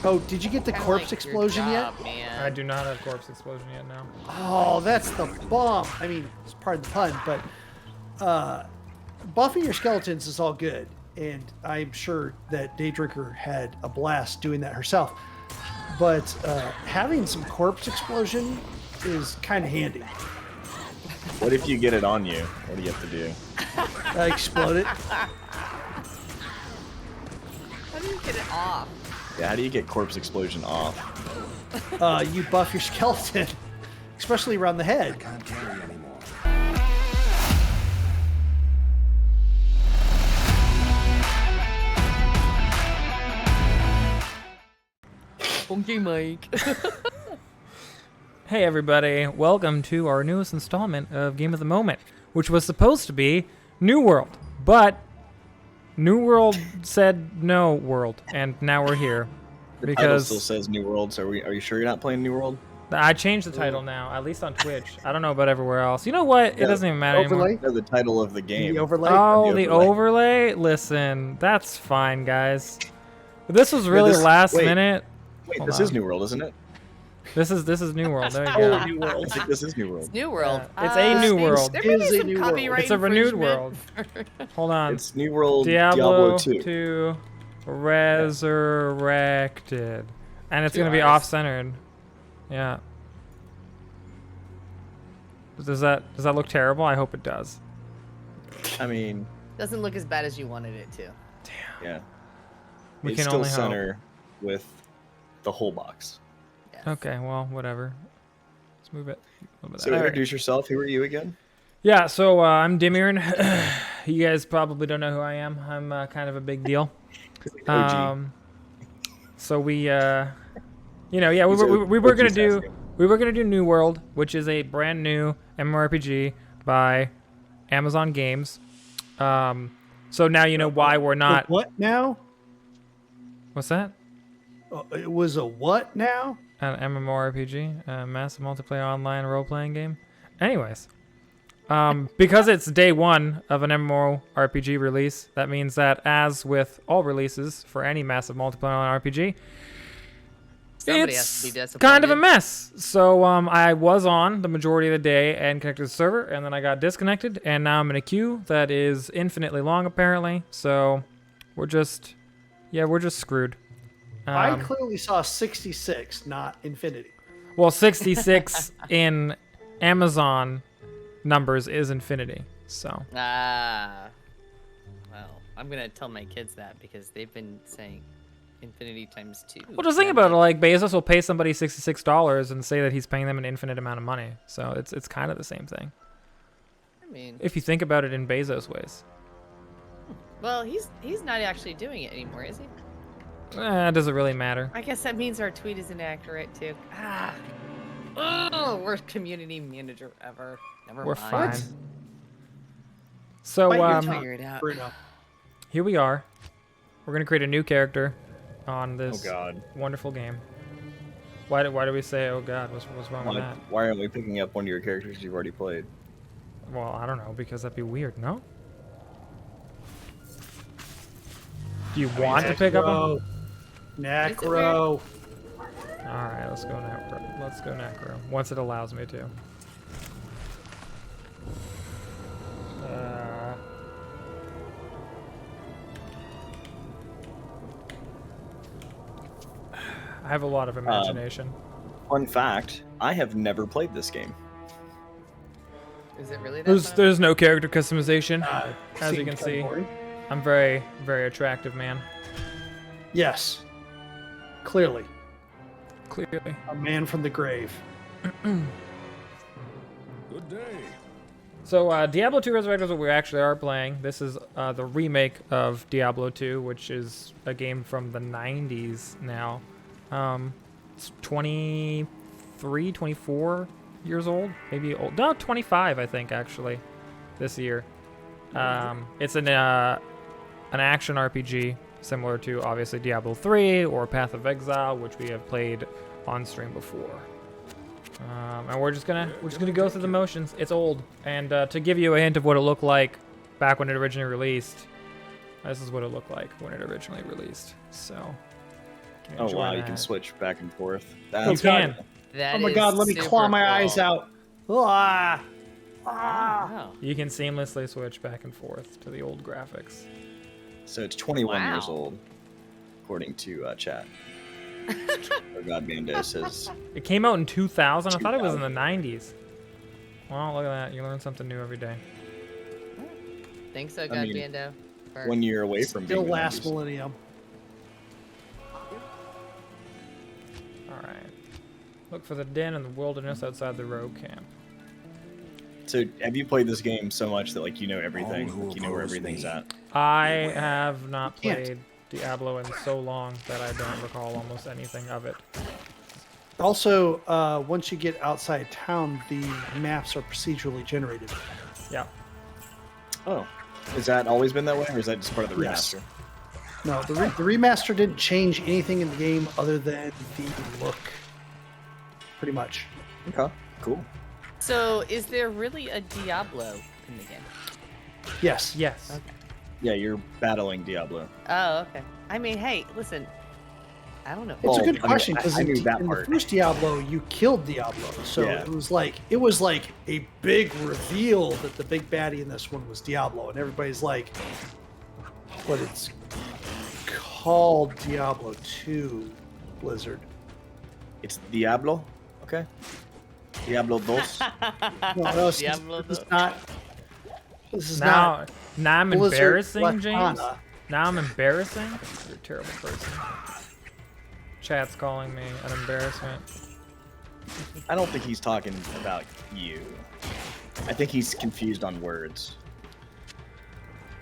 Oh, did you get the corpse explosion yet? Man. I do not have corpse explosion yet now. Oh, that's the bomb. I mean, it's part of the pun, but buffing your skeletons is all good. And I'm sure that Daydrinker had a blast doing that herself. But having some corpse explosion is kind of handy. What if you get it on you? What do you have to do? Explode it. How do you get it off? Yeah, how do you get corpse explosion off? You buff your skeleton, especially around the head. I can't carry anymore. Funky Mike. Hey everybody, welcome to our newest installment of Game of the Moment, which was supposed to be New World, but New World said no world, and now we're here. The title still says New World, so are you sure you're not playing New World? I changed the title now, at least on Twitch. I don't know about everywhere else. You know what? It doesn't even matter anymore. No, the title of the game. The overlay? Oh, the overlay? Listen, that's fine, guys. But this was really last minute. Wait, Hold this on. is New World, isn't it? This is New World. There you go. New World. I think this is New World. It's New World. It's a new world. There may be Is a some new world. copyright It's a renewed infringement. world. Hold on. It's New World Diablo 2. 2 Resurrected. And it's Two going to be Rs. off-centered. Yeah. Does that look terrible? I hope it does. I mean, Doesn't look as bad as you wanted it to. yeah. We It's can still only hope. center with the whole box. Yes. Okay, well, whatever. Let's move it. So introduce yourself. Who are you again? Yeah, so I'm Dymryn. You guys probably don't know who I am. I'm kind of a big deal. OG. So we we were gonna do New World, which is a brand new MMORPG by Amazon Games. So now you know why we're not. What now? What's that? It was a what now? An MMORPG, a massive multiplayer online role-playing game. Anyways, because it's day one of an MMORPG release, that means that as with all releases for any massive multiplayer online RPG, Somebody has it's to be disappointed. kind of a mess. So I was on the majority of the day and connected to the server, and then I got disconnected, and now I'm in a queue that is infinitely long apparently. So we're just screwed. I clearly saw 66, not infinity. Well, 66 in Amazon numbers is infinity. So Ah. Well, I'm gonna tell my kids that because they've been saying infinity times 2. well, just think about it. Like Bezos will pay somebody $66 and say that he's paying them an infinite amount of money. So it's kind of the same thing I mean, if you think about it in Bezos ways. well, he's not actually doing it anymore, is he? Does it really matter? I guess that means our tweet is inaccurate too. Ah. Oh, worst community manager ever. Never We're mind. fine. So Bite your We'll tongue, figure it out. Bruno. here we are. We're gonna create a new character on Oh this God. wonderful game. Why do we say oh God? What's wrong with that? Why aren't we picking up one of your characters you've already played? Well, I don't know, because that'd be weird, no? Do you want to pick up a... Necro. Alright, let's go Necro. Let's go Necro. Once it allows me to. I have a lot of imagination. Fun fact, I have never played this game. Is it really that fun? There's no character customization, as you Seemed can kinda see. boring. I'm very, very attractive man. Yes. Clearly. Clearly. A man from the grave. Good day. So, Diablo 2 Resurrected is what we actually are playing. This is the remake of Diablo 2, which is a game from the 90s now. It's 23, 24 years old, maybe old. No, 25, I think, actually, this year. It's an action RPG, similar to, obviously, Diablo 3 or Path of Exile, which we have played on stream before. And we're just gonna go through the motions. It's old, and to give you a hint of what it looked like back when it originally released, this is what it looked like when it originally released. So Oh Enjoy wow, you that. can switch back and forth. You That's can. That Oh my is god, let me super claw my cool. eyes out. Ah! Ah! Wow. You can seamlessly switch back and forth to the old graphics. So it's 21 years Wow. old, according to chat. Or God Bando says It came out in 2000. I thought it was in the 90s. Well, look at that. You learn something new every day. Thanks, so I God mean, Bando. for- 1 year away from Still being the last 90s. millennium. All right. Look for the den in the wilderness outside the rogue camp. So have you played this game so much that like you know All everything? who Like, you know where oppose everything's me. at? I have not Can't. played Diablo in so long that I don't recall almost anything of it. Also, once you get outside town, the maps are procedurally generated. Yeah. Oh, has that always been that way, or is that just part of the Yes. remaster? No, the remaster didn't change anything in the game other than the look. Pretty much. Okay, cool. So, is there really a Diablo in the game? Yes. Yes. Okay. Yeah, you're battling Diablo. Oh, okay. I mean, hey, listen. I don't know. It's a Well, good I mean, question because I knew that in the part. first Diablo you killed Diablo, so Yeah. it was like a big reveal that the big baddie in this one was Diablo, and everybody's like, "But it's called Diablo 2, Blizzard." It's Diablo. Okay. Diablo 2. No, this Diablo is though. not. This is Now, now I'm Blizzard embarrassing, James. Lacana. Now I'm embarrassing. You're a terrible person. Chat's calling me an embarrassment. I don't think he's talking about you. I think he's confused on words.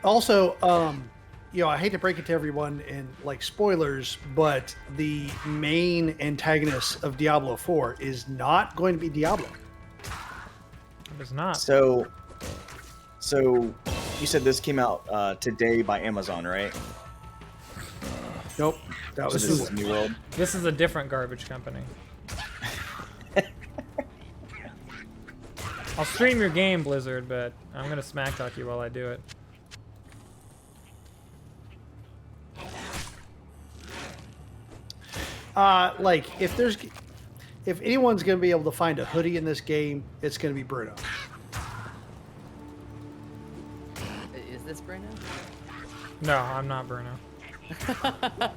Also, I hate to break it to everyone and like spoilers, but the main antagonist of Diablo 4 is not going to be Diablo. It was not. So you said this came out today by Amazon, right? Nope, that So was this is Hulu. New World. This is a different garbage company. I'll stream your game, Blizzard, but I'm gonna smack talk you while I do it. Like if anyone's going to be able to find a hoodie in this game, it's going to be Bruno. Is this Bruno? No, I'm not Bruno.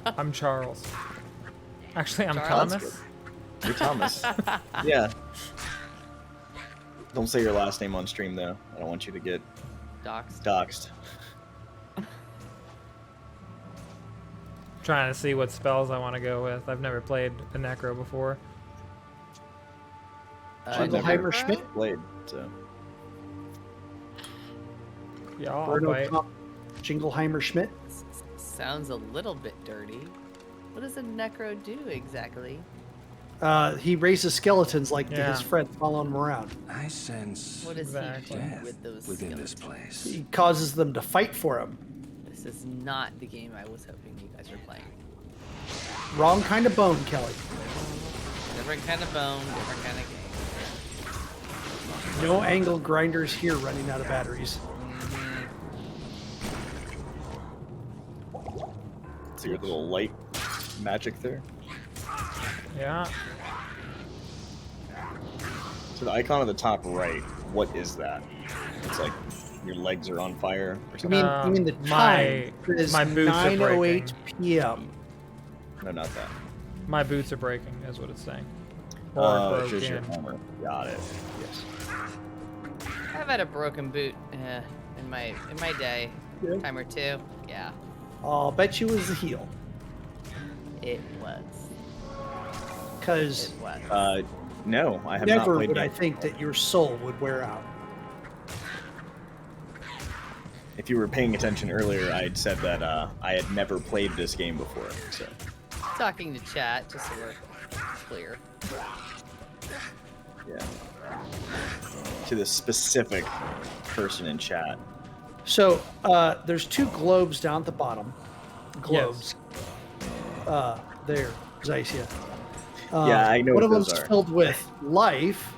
I'm Charles. Actually, I'm Charles? Thomas. You're Thomas. Yeah. Don't say your last name on stream though. I don't want you to get Docs. doxxed. Trying to see what spells I want to go with. I've never played a Necro before. I've never Jingleheimer Schmidt? played, so Yeah, I'll Bruno play. Jingleheimer Schmidt? Sounds a little bit dirty. What does a necro do exactly? He raises skeletons like Yeah. his friend following him around. I sense What does Exactly. he do death with those within this skeletons? place. He causes them to fight for him. This is not the game I was hoping you guys were playing. Wrong kind of bone, Kelly. Different kind of bone, different kind of game. No angle grinders here running out of batteries. see your little light magic there. Yeah. So the icon at the top right, what is that? It's like your legs are on fire or You something. mean the time? It is my boots are 9:08 breaking. p.m. No, not that. My boots are breaking, is what it's saying. Or Oh, broke it's just your in. armor. Got it. Yes. I've had a broken boot in my day, Yeah. time or two. Yeah, I'll bet you it was the heel, it was. because It was. No, I have not never played would I it. think that your soul would wear out. If you were paying attention earlier, I had said that I had never played this game before. So Talking to chat, just so we're clear. yeah, to the specific person in chat. So there's two globes down at the bottom. Globes. There, Zycia. Yeah, I know One what of those them's are. filled with life.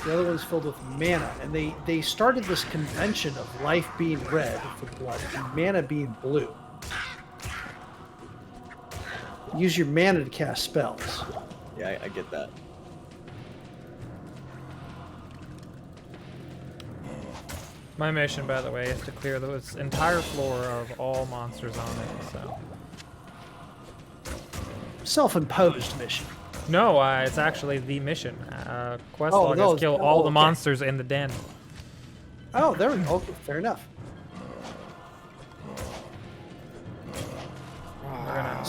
The other one's filled with mana, and they started this convention of life being red for blood and mana being blue. use your mana to cast spells. Yeah, I get that. My mission, by the way, is to clear this entire floor of all monsters on it. So. Self-imposed mission. No, it's actually the mission. Quest Oh, log those- is kill oh, all the okay. monsters in the den. Oh, there we go. Okay, fair enough.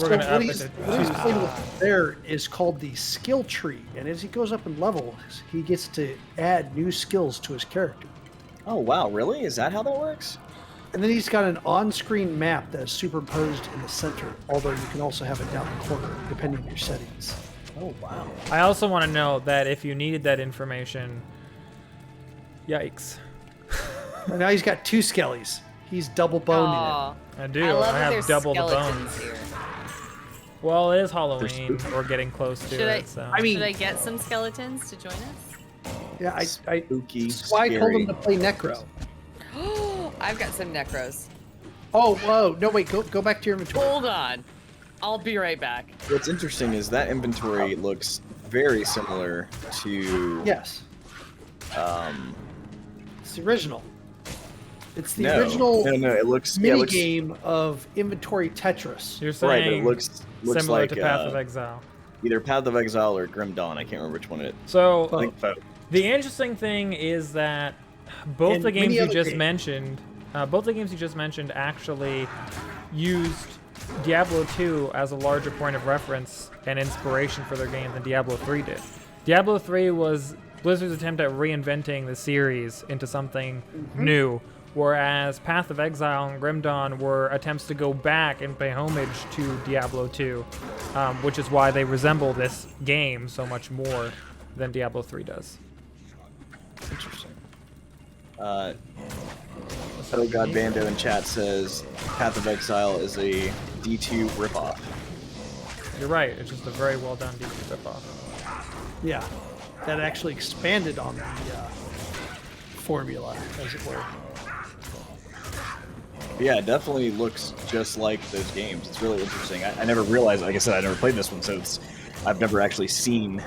We're gonna So up what it he's, to what he's playing with there is called the skill tree, and as he goes up in levels, he gets to add new skills to his character. Oh wow, really? Is that how that works? And then he's got an on-screen map that's superimposed in the center, although you can also have it down the corner, depending on your settings. Oh wow. I also want to note that if you needed that information, yikes. And now he's got 2 skellies. He's double boned Aw. I do. I love that have there's double the skeletons bones. here. Well, it is Halloween. spooky. We're getting close to Should it. I? So. I mean- Should I get some skeletons to join us? in. Yeah, I Spooky, that's why I told him scary. to play Necro. I've got some necros. Oh, whoa. No, wait. Go back to your inventory. Hold on. I'll be right back. What's interesting is that inventory looks very similar to Yes. It's the original. It's the no, original no, it looks mini looks, game of inventory Tetris. You're right, saying but it looks similar like to Path of Exile. either Path of Exile or Grim Dawn. I can't remember which one it. So I think both. the interesting thing is that both And the games many you other just games. mentioned, actually used Diablo 2 as a larger point of reference and inspiration for their game than Diablo 3 did. Diablo 3 was Blizzard's attempt at reinventing the series into something new, whereas Path of Exile and Grim Dawn were attempts to go back and pay homage to Diablo 2, which is why they resemble this game so much more than Diablo 3 does. Interesting. Oh God, Bando in chat says Path of Exile is a D2 ripoff. You're right, it's just a very well done D2 ripoff. Yeah. That actually expanded on the formula, as it were. Yeah, it definitely looks just like those games. It's really interesting. I never realized, like I said, I never played this one, so I've never actually seen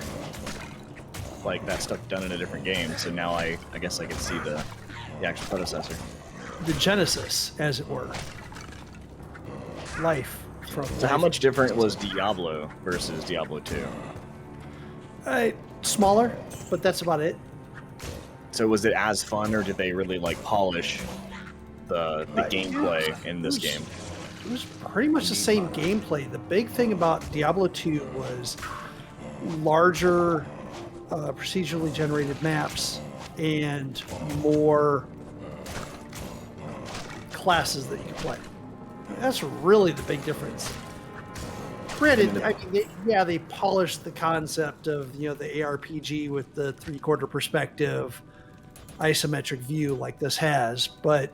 like that stuff done in a different game. So now I guess I can see the actual predecessor. The Genesis, as it were. Life from. So how much different was Diablo versus Diablo 2? Smaller, but that's about it. So was it as fun, or did they really like polish the gameplay in this game? It was pretty much the same gameplay. The big thing about Diablo 2 was larger procedurally generated maps and more classes that you can play. That's really the big difference. Granted, I mean, they polished the concept of the ARPG with the three-quarter perspective, isometric view like this has, but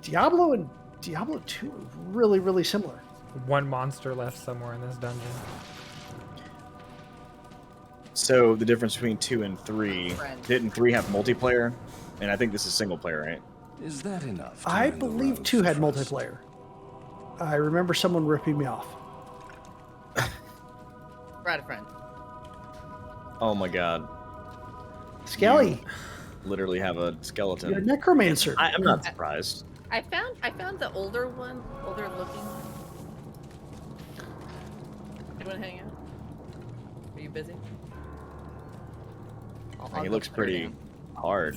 Diablo and Diablo 2 are really, really similar. One monster left somewhere in this dungeon. So the difference between 2 and 3, Friend. didn't 3 have multiplayer? And I think this is single player, right? Is that enough? to I earn the believe rogue's 2 had trust? multiplayer. I remember someone ripping me off. Right, a friend. Oh my god. Skelly, Literally have a skeleton. you're a necromancer. I'm not surprised. I found the older looking one. You want to hang out? Are you busy? He looks pretty hard.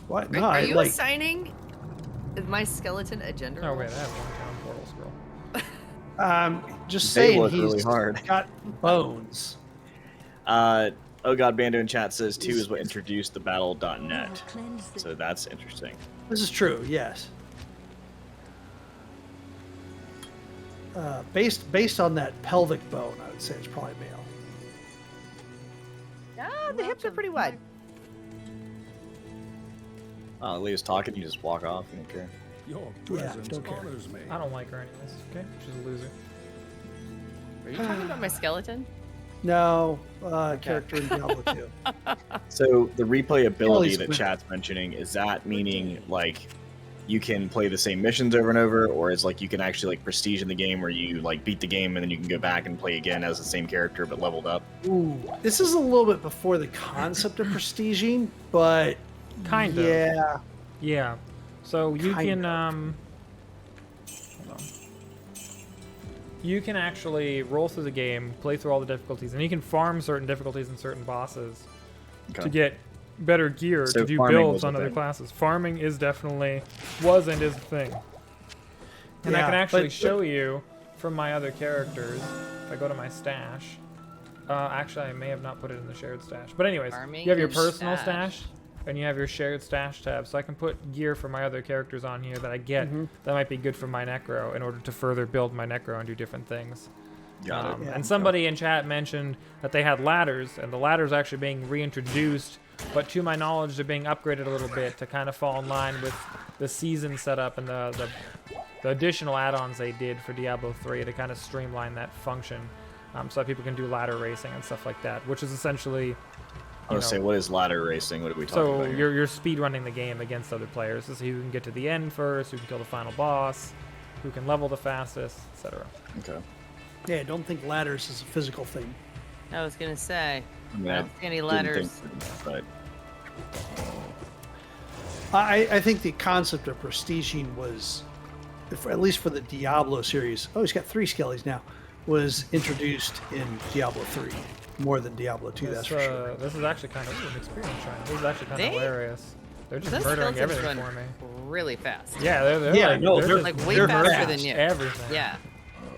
What? Are, No, are I you like. assigning my skeleton a gender? Oh role? wait, I have one town portal scroll. Just They saying look he's really hard. got bones. Oh god, Bando in chat says 2 is what introduced the battle.net. So that's interesting. This is true, yes. Based on that pelvic bone, I would say it's probably male. Ah, the hips are pretty wide. Leah's talking, you just walk off, you don't care. Your Yeah, presence don't care. honors me. I don't like her anyways. Okay, she's a loser. Are you talking about my skeleton? No, character in Diablo 2. So the replayability Kelly's that win. chat's mentioning, is that meaning like you can play the same missions over and over, or it's like you can actually like prestige in the game where you like beat the game and then you can go back and play again as the same character but leveled up? Ooh, this is a little bit before the concept of prestiging, but Kind of. yeah. Yeah. So you Kind can of. hold on. You can actually roll through the game, play through all the difficulties, and you can farm certain difficulties and certain bosses Okay. to get better gear So to do farming builds was a on other thing. classes. Farming is definitely was and is a thing. And I Yeah, can actually but- show you from my other characters. If I go to my stash, actually I may have not put it in the shared stash. But anyways, Farming you have your and personal stash. stash, and you have your shared stash tab. So I can put gear for my other characters on here that I get that might be good for my Necro in order to further build my Necro and do different things. Got it. Yeah. And somebody in chat mentioned that they had ladders, and the ladders are actually being reintroduced, but to my knowledge, they're being upgraded a little bit to kind of fall in line with the season setup and the additional add-ons they did for Diablo 3 to kind of streamline that function, so that people can do ladder racing and stuff like that, which is essentially, I was say, what is ladder racing? What are we talking so about? Here? you're speed running the game against other players to see who can get to the end first, who can kill the final boss, who can level the fastest, etc. Okay. Yeah, don't think ladders is a physical thing. I was gonna say. I mean, I I don't see any didn't letters. think, but I think the concept of prestiging was, at least for the Diablo series, oh, he's got 3 skellies now, was introduced in Diablo 3 more than Diablo 2, that's for sure. This is actually kind of an experience trying. This is actually kind of They- hilarious. They're just Those murdering skeletons everything run for me. really fast. Yeah, they're Yeah, like, no, they're they're- just Like way They're faster fast. than you. everything. Yeah,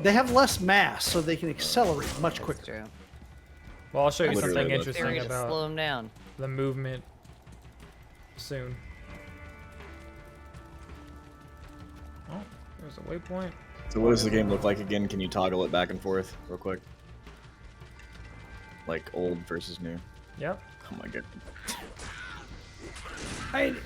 They have less mass, so they can accelerate much that's quicker. true. Well, I'll show you Literally something look. interesting They're gonna slow about them down. the movement soon. Oh, there's a waypoint. so what does the game look like again? Can you toggle it back and forth real quick? Like old versus new. Yep. Oh my goodness.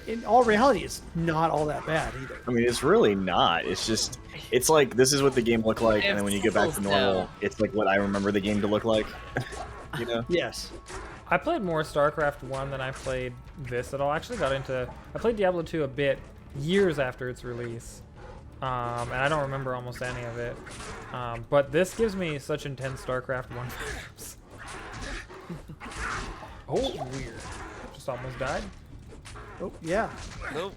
In all reality, it's not all that bad either. I mean, it's really not. It's just, it's like this is what the game looked like, and then when you get back to It's normal, so- it's like what I remember the game to look like. You know? Yes. I played more StarCraft 1 than I played this at all. I actually got into... I played Diablo 2 a bit years after its release. And I don't remember almost any of it. But this gives me such intense StarCraft 1 vibes. Oh, weird. Just almost died. Oh, yeah. Nope.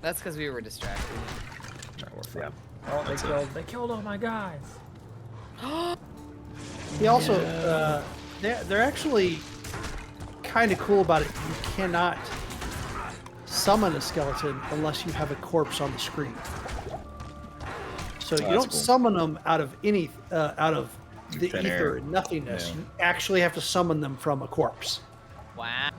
That's because we were distracted. Alright, we're fine. Yeah. Oh, they killed all my guys. He also, they're actually kind of cool about it. You cannot summon a skeleton unless you have a corpse on the screen. So you that's don't cool. summon them out of any, out of the Thin ether air. and nothingness. Yeah. You actually have to summon them from a corpse. Wow.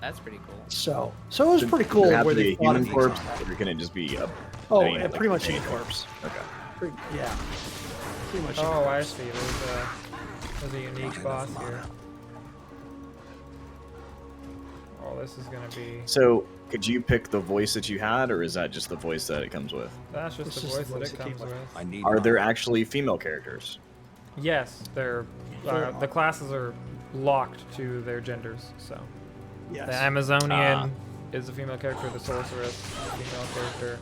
That's pretty cool. So it was pretty cool Does it have where to be they a thought of human these. corpse, or can it just be a? Oh, I mean, yeah, like pretty much any anything? corpse. Okay. Yeah. Pretty much. any Oh, I corpse. see. There's a unique boss here. Oh, this is gonna be... So, could you pick the voice that you had, or is that just the voice that it comes with? That's just It's the just the voice that voice it that came comes with with. I need Are mana. there actually female characters? Yes, they're the classes are locked to their genders. So Yes. the Amazonian is a female character, the sorceress is a female character,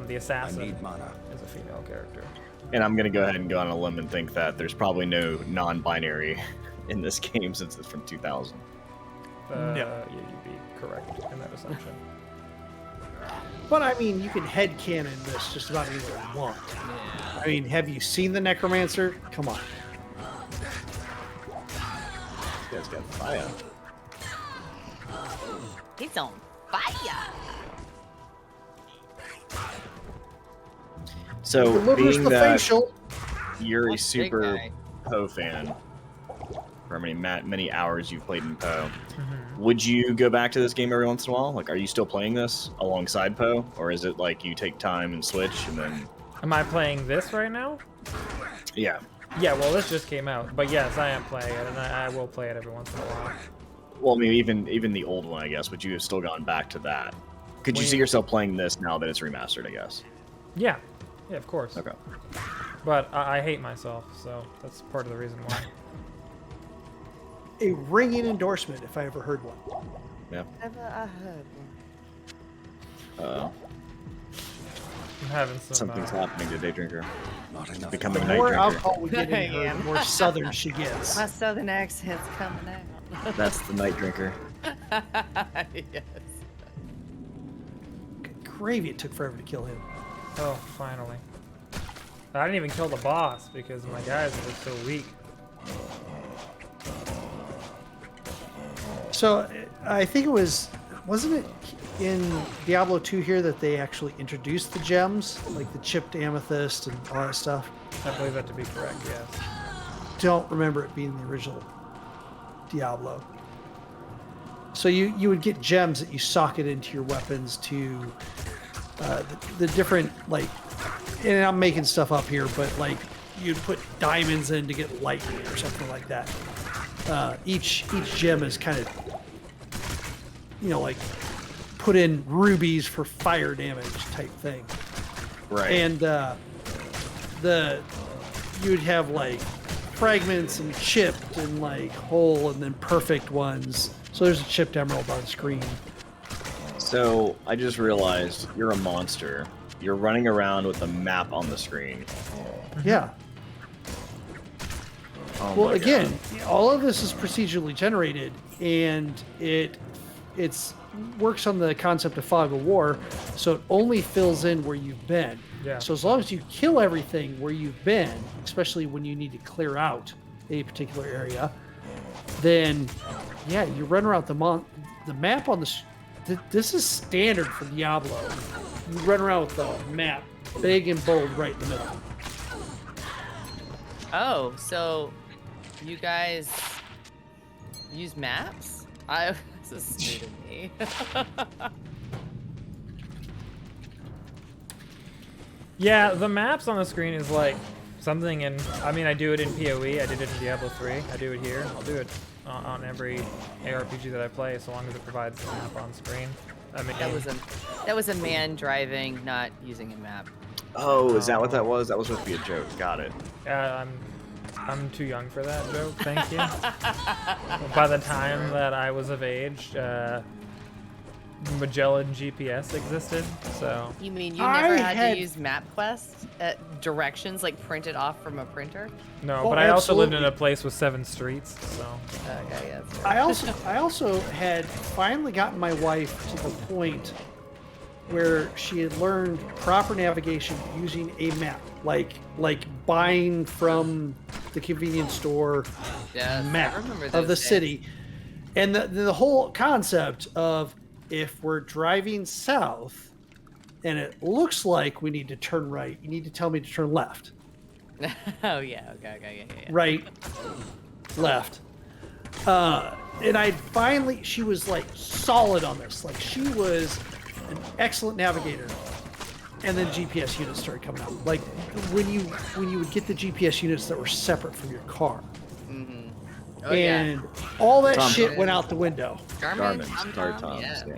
the I assassin need mana. is a female character. And I'm gonna go ahead and go on a limb and think that there's probably no non-binary in this game since it's from 2000. No. Yeah, you'd be correct in that assumption. But I mean, you can headcanon this just about anywhere you want. I mean, have you seen the Necromancer? Come on. You guys got fire. He's on fire. So, Delivers being the that facial. you're a Big super guy. Poe fan, for many hours you've played in Poe, Mm-hmm. would you go back to this game every once in a while? Like, are you still playing this alongside Poe, or is it like you take time and switch and then? Am I playing this right now? Yeah. Yeah, well, this just came out, but yes, I am playing it, and I will play it every once in a while. Well, I mean, even the old one, I guess. Would you have still gone back to that? Could you see yourself playing this now that it's remastered? I guess. Yeah, of course. Okay. But I hate myself, so that's part of the reason why. A ringing endorsement, if I ever heard one. Yeah. Ever I heard one. I'm having some. Something's happening to Day Drinker. Not enough. Becoming a The night more drinker. alcohol we get in her, Yeah. the more southern she gets. My southern accent's coming out. That's the night drinker. Yes. Good gravy, it took forever to kill him. Oh, finally. I didn't even kill the boss because my guys were so weak. So I think it wasn't it in Diablo 2 here that they actually introduced the gems, like the chipped amethyst and all that stuff? I believe that to be correct, yes. Don't remember it being the original Diablo. So you would get gems that you socket into your weapons to the different, like, and I'm making stuff up here, but like you'd put diamonds in to get lightning or something like that. Each gem is kind of, like put in rubies for fire damage type thing. Right. And you'd have like fragments and chipped and like whole and then perfect ones. So there's a chipped emerald on screen. So I just realized you're a monster. You're running around with a map on the screen. Yeah. Oh Well, my again, God. all of this is procedurally generated, and it's works on the concept of fog of war, so it only fills in where you've been. Yeah. So as long as you kill everything where you've been, especially when you need to clear out a particular area, then yeah, you run around the map on this is standard for Diablo. You run around with the map big and bold right in the middle. Oh, so you guys use maps? This is new to me. Yeah, the maps on the screen is like something I do it in PoE, I did it in Diablo 3, I do it here, I'll do it on every ARPG that I play, so long as it provides the map on screen. I mean, That was a man not using a map. Oh, is that what that was? That was supposed to be a joke. Got it. I'm too young for that joke, thank you. By the time that I was of age, Magellan GPS existed, so... You mean you never had to use MapQuest directions like printed off from a printer? No, Oh, but I also lived in absolutely. a place with 7 streets, so... Okay, yeah. that's I also had finally gotten my wife to the point where she had learned proper navigation using a map, like buying from the convenience store Yes, I map remember of the those days. city, and the whole concept of if we're driving south and it looks like we need to turn right, you need to tell me to turn left. Oh yeah, okay, yeah. Right, left. And she was like solid on this. Like she was an excellent navigator. And then GPS units started coming out. Like when you would get the GPS units that were separate from your car. Mm-hmm. Oh And all that Tom- shit went out the window. yeah. Garmin's, TomTom, Toms, yeah.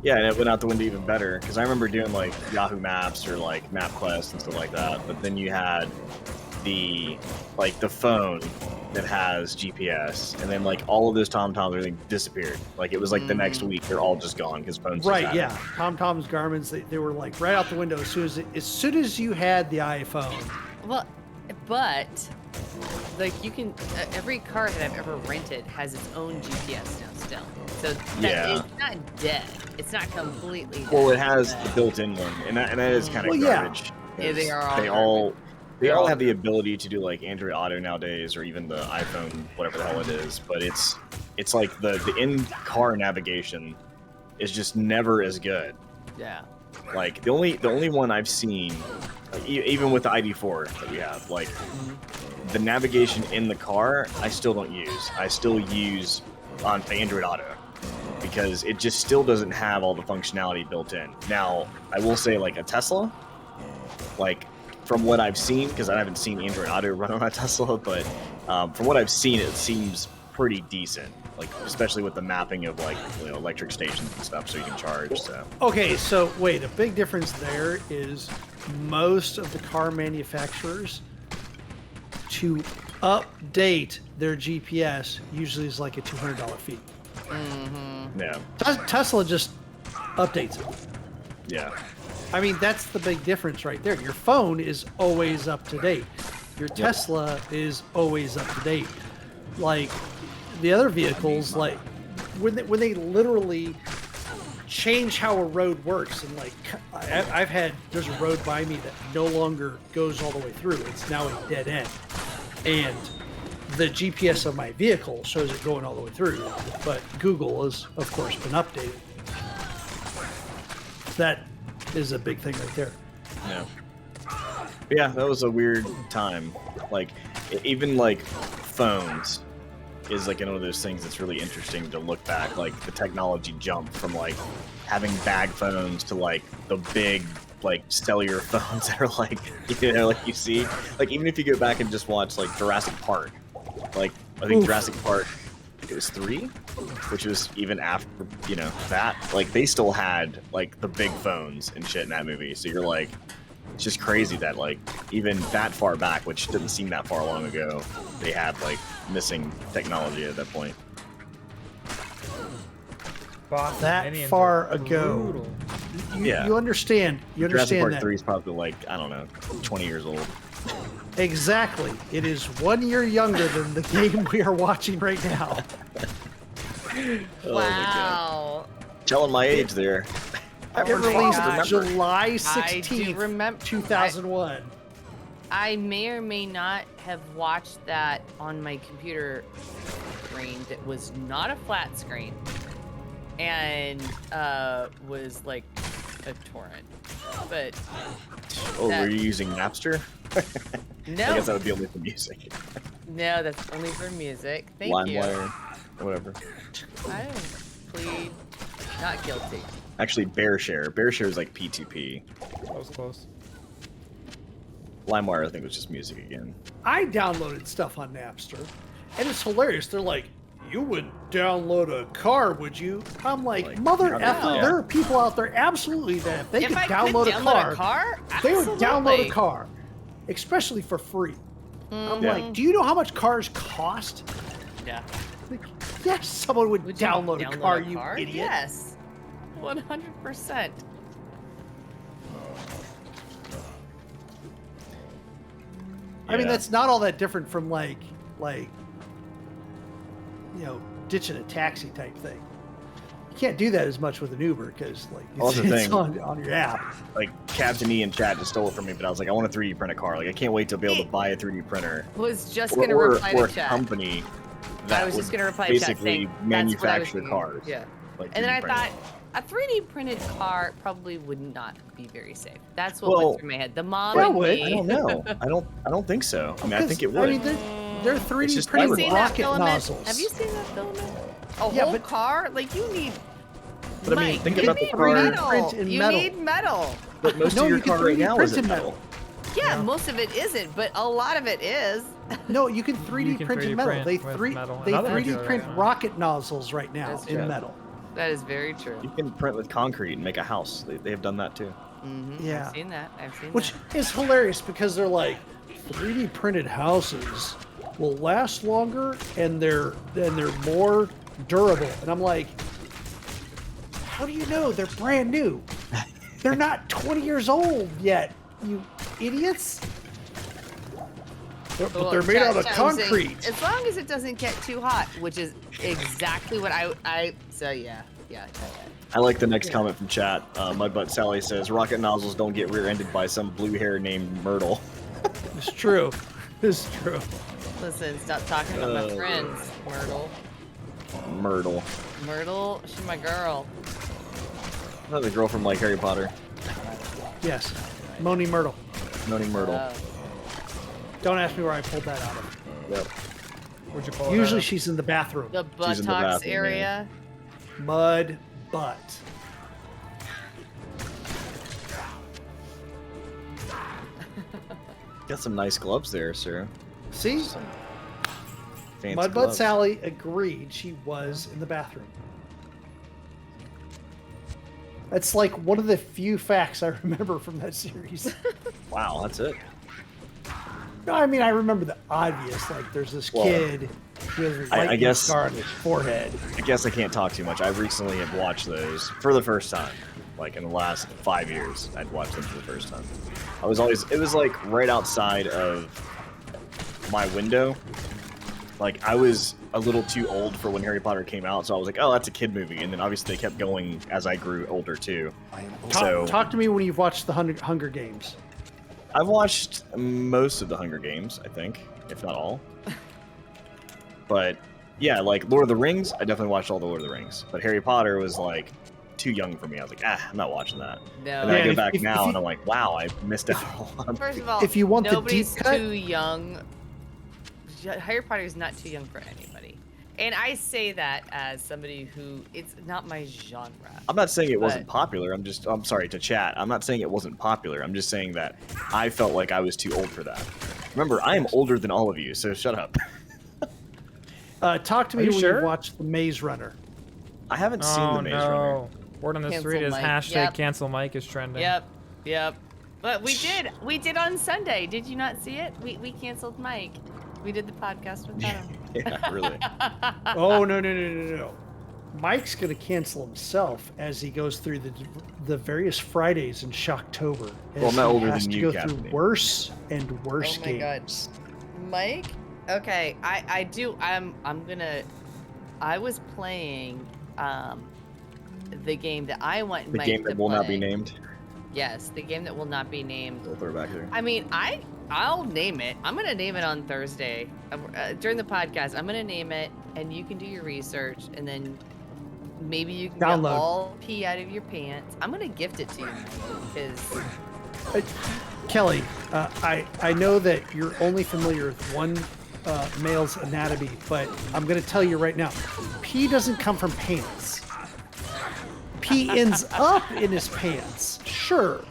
yeah, and it went out the window even better because I remember doing like Yahoo Maps or like MapQuest and stuff like that. But then you had the phone that has GPS, and then like all of those TomToms, everything disappeared. Like it was like the next week they're all just gone because phones. just Right, had yeah. it. TomTom's, Garmin's, they were like right out the window as soon as you had the iPhone. Well, but like you can every car that I've ever rented has its own GPS now still. So that, Yeah. it's not dead. It's not completely dead. Well, it has the built-in one, and that is kind of Well, yeah. garbage. Yeah, they are all They garbage. all They're all have the ability to do like Android Auto nowadays, or even the iPhone, whatever the hell it is. But it's like the in-car navigation is just never as good. Yeah. Like the only one I've seen, like, even with the ID4 that we have, like the navigation in the car, I still don't use. I still use on Android Auto because it just still doesn't have all the functionality built in. Now, I will say like a Tesla, like from what I've seen, because I haven't seen Android Auto run on a Tesla, but from what I've seen, it seems pretty decent. Like especially with the mapping of like electric stations and stuff, so you can charge. So Okay, so wait, a big difference there is most of the car manufacturers to update their GPS usually is like a $200 fee. yeah, Tesla just updates it. yeah. I mean, that's the big difference right there. Your phone is always up to date. Your Tesla is always up to date. Like the other vehicles, like when they literally change how a road works, and like there's a road by me that no longer goes all the way through. It's now a dead end, and the GPS of my vehicle shows it going all the way through. But Google has, of course, been updated. That is a big thing right there. Yeah. Yeah, that was a weird time. Like, even like phones is like one of those things that's really interesting to look back. Like the technology jump from like having bag phones to like the big like cellular phones that are like, you know, like you see. Like even if you go back and just watch like Jurassic Park, like I think Jurassic Park, it was 3, which was even after, you know, that, like they still had like the big phones and shit in that movie. So you're like, it's just crazy that like even that far back, which didn't seem that far long ago, they had like missing technology at that point. Boston That Indians far are ago. brutal. Yeah. You understand. You Jurassic understand Park that. 3 is probably like, I don't know, 20 years old. Exactly. It is 1 year younger than the game we are watching right now. Oh my God. Wow. Telling my age there. It Oh my released God. July I do 16th, remember 2001. I may or may not have watched that on my computer screen that was not a flat screen and was like a torrent. But Oh, that- were you using Napster? I no, guess that would be only for music. no, that's only for music. Thank you. LimeWire, whatever. I plead not guilty. Actually, BearShare. BearShare is like P2P. That was close. LimeWire, I think, was just music again. I downloaded stuff on Napster, and it's hilarious. They're like, you would download a car, would you? I'm like, mother no. effer, there are people out there absolutely that if they If could I download, could download a car, they would download absolutely. a car, especially for free. I'm Yeah. like, do you know how much cars cost? Yeah. Like, yes, someone would, Would you download a car, you idiot. Yes. 100%. I mean, Yeah. that's not all that different from like, you know, ditching a taxi type thing. You can't do that as much with an Uber because like Well, that's it's, the it's thing. on your app. Like, Captain E and chat just stole it from me, but I was like, I want a 3D print a car. Like, I can't wait to be able to buy a 3D printer. Was just Or, gonna or, reply or a to chat. company that I was would just gonna reply to chat basically saying that's what I was manufacture thinking. cars. Yeah. Like And then 3D I printed. thought a 3D printed car probably would not be very safe. That's what Well, went through my head. The mom Well, and would. me. I don't know. I don't think so. I mean, I think it would. I mean, they're 3D just printed Have you seen that rocket filament? nozzles. Have you seen that filament? A Yeah, whole but- car? Like you need. But I mean, Mike, think you about the need car- metal. print in you metal. need metal. But most No, of your you can car right 3D now print is in metal. metal. Yeah, most of it isn't, but a lot of it is. No, you can 3D You can print in 3D metal. print They with metal. they Another 3D material, print yeah. rocket nozzles right now That's in true. metal. That is very true. You can print with concrete and make a house. They have done that too. Yeah. I've seen that. I've seen Which that. is hilarious because they're like 3D printed houses will last longer and they're more durable. And I'm like, how do you know they're brand new? They're not 20 years old yet, you idiots. But Well, they're made chat- out of chat was saying, concrete. As long as it doesn't get too hot, which is exactly what I so yeah. I like the next comment from chat. Mudbutt Sally says, "Rocket nozzles don't get rear-ended by some blue hair named Myrtle." It's true. It's true. Listen, stop talking about my friends, Myrtle. Myrtle. Myrtle, she's my girl. Another girl from like Harry Potter. Yes. Moni Myrtle. Moaning Myrtle. Don't ask me where I pulled that out of. Yep. Where'd you pull that Usually up? she's in the bathroom. The She's in the buttocks bathroom, area. Mud butt. Got some nice gloves there, sir. See? Some fancy Mudbutt gloves. Sally agreed she was in the bathroom. That's like one of the few facts I remember from that series. Wow, that's it. No, I mean, I remember the obvious. Like, there's this Well, kid who has a I lightning guess- scar on his forehead. I guess I can't talk too much. I recently have watched those for the first time. Like in the last 5 years, I'd watched them for the first time. It was like right outside of my window. Like I was a little too old for when Harry Potter came out, so I was like, oh, that's a kid movie. And then obviously they kept going as I grew older too. Talk to me when you've watched the Hunger Games. I've watched most of the Hunger Games, I think, if not all. But yeah, like Lord of the Rings, I definitely watched all the Lord of the Rings. But Harry Potter was like too young for me. I was like, I'm not watching that. No. And then I Yeah, go back if now you- and I'm like, wow, I missed out a lot. First of all, If you want the nobody's deep cut- too young. Harry Potter is not too young for anybody. And I say that as somebody who, it's not my genre. I'm not saying it wasn't But- popular. I'm sorry to chat. I'm not saying it wasn't popular. I'm just saying that I felt like I was too old for that. Remember, I am older than all of you, so shut up. Talk to me Are you when sure? you watched The Maze Runner. I haven't seen Oh the Maze Runner. no! Word on the Cancel street is Mike. hashtag Yep. cancel Mike is trending. Yep. But we did on Sunday. Did you not see it? We canceled Mike. We did the podcast without him. Yeah, really. Oh, no. Mike's going to cancel himself as he goes through the various Fridays in Shocktober. Well, I'm not he older has than to you, go through Captain. worse and worse Oh my God. games. Mike? Okay, I do. I was playing the game that I want The Mike game to that will not be play. named. Yes, the game that will not be named. We'll throw it back there. I mean, I'll name it. I'm gonna name it on Thursday during the podcast. I'm gonna name it, and you can do your research, and then maybe you can Download. get all pee out of your pants. I'm gonna gift it to you because Kelly, I know that you're only familiar with one male's anatomy, but I'm going to tell you right now, pee doesn't come from pants. Pee ends up in his pants. Sure.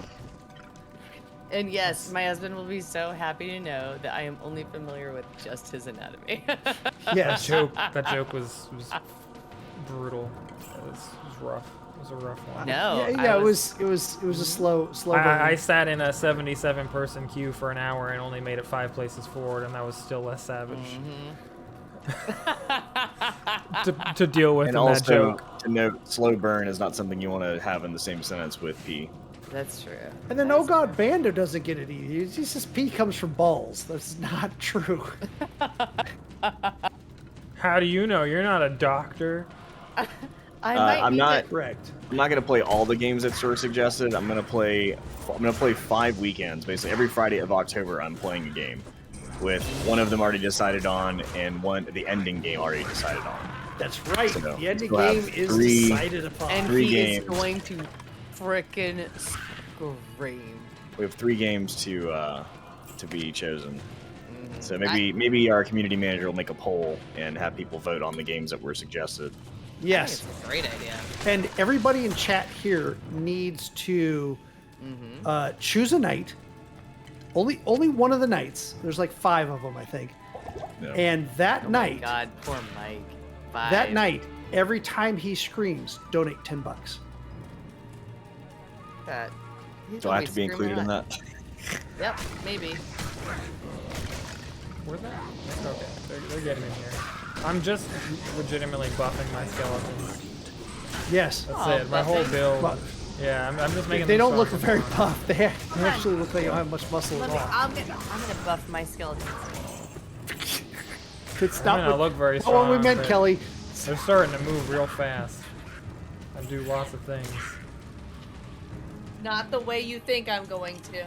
and yes, my husband will be so happy to know that I am only familiar with just his anatomy. Yes. That joke was brutal. It was rough. It was a rough one. No, Yeah, I it was a slow burn. I sat in a 77-person queue for an hour and only made it 5 places forward, and that was still less savage to deal with And in that also, joke. to note, slow burn is not something you want to have in the same sentence with pee. That's true. And then Oh God, Bando doesn't get it either. He says pee comes from balls. That's not true. How do you know? You're not a doctor. I might I'm need not- to- Correct. I'm not gonna play all the games that Sora suggested. I'm gonna play 5 weekends. Basically, every Friday of October, I'm playing a game, with one of them already decided on, and the ending game already decided on. That's right. So, The ending we'll have game is 3 decided upon. And 3 he games. is going to frickin' scream. We have 3 games to be chosen. Mm-hmm. So maybe our community manager will make a poll and have people vote on the games that were suggested. Yes. It's a great idea. And everybody in chat here needs to choose a night. Only one of the nights. There's like 5 of them, I think. No. And that Oh my night, God, poor Mike. that 5. night, every time he screams, donate $10. That. he's Do I have always to be included in screaming that? Yep, maybe. Where'd that? Okay, they're getting in here. I'm just legitimately buffing my skeletons. Yes. That's Oh, it. My whole buffing? build. But Yeah, I'm just making. they them don't look stronger. very buff. They actually look like they don't have much muscle at all. I'm gonna buff my skeletons. It's I not mean, I what, look very not strong. what we meant, but Kelly. They're starting to move real fast. I do lots of things. Not the way you think I'm going to.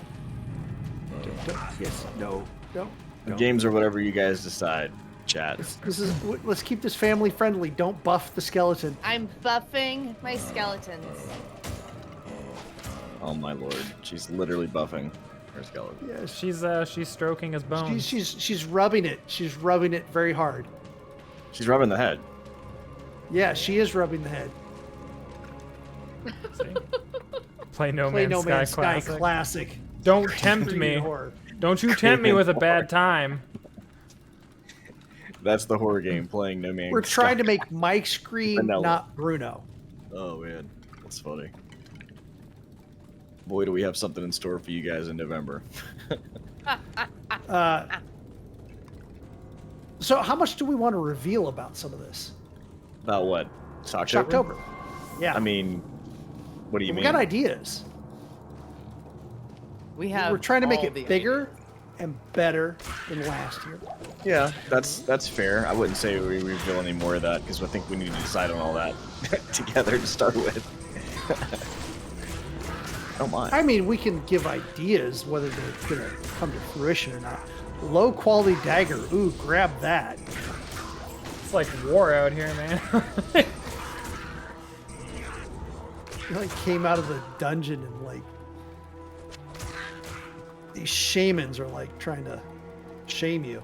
Yes. No. No. The no. games are whatever you guys decide. Chat. Let's keep this family friendly. Don't buff the skeleton. I'm buffing my skeletons. Oh my lord, she's literally buffing her skeleton. Yes. She's stroking his bones. She's rubbing it. She's rubbing it very hard. She's rubbing the head. Yeah, she is rubbing the head. See? Play No Play Man's No Sky Man's Sky Classic. classic. Don't tempt me. Horror. Don't you tempt me with a bad time. That's the horror game, playing No Man's We're Sky. trying to make Mike scream, Vanilla. not Bruno. Oh man, that's funny. Boy, do we have something in store for you guys in November. So how much do we want to reveal about some of this? About what? Shocktober? Shocktober. Yeah. I mean, What do you We mean? got ideas. We have. We're trying to make all it the bigger ideas. and better than last year. Yeah, that's fair. I wouldn't say we reveal any more of that because I think we need to decide on all that together to start with. I don't mind. I mean, we can give ideas whether they're going to come to fruition or not. Low quality dagger. Ooh, grab that. It's like war out here, man. You like came out of the dungeon and like these shamans are like trying to shame you.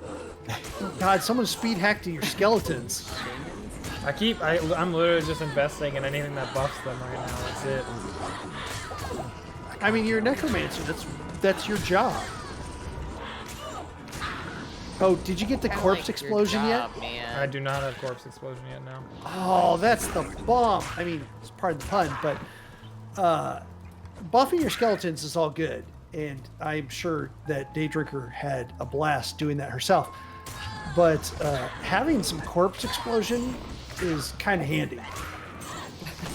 Oh God, someone speed hacked your skeletons. I'm literally just investing in anything that buffs them right now. That's it. I mean, you're a necromancer. That's your job. Oh, did you get the Kinda corpse like your explosion job, yet? Man. I do not have corpse explosion yet. No. Oh, that's the bomb. I mean, it's part of the pun, but buffing your skeletons is all good, and I'm sure that Daydrinker had a blast doing that herself. But having some corpse explosion is kind of handy.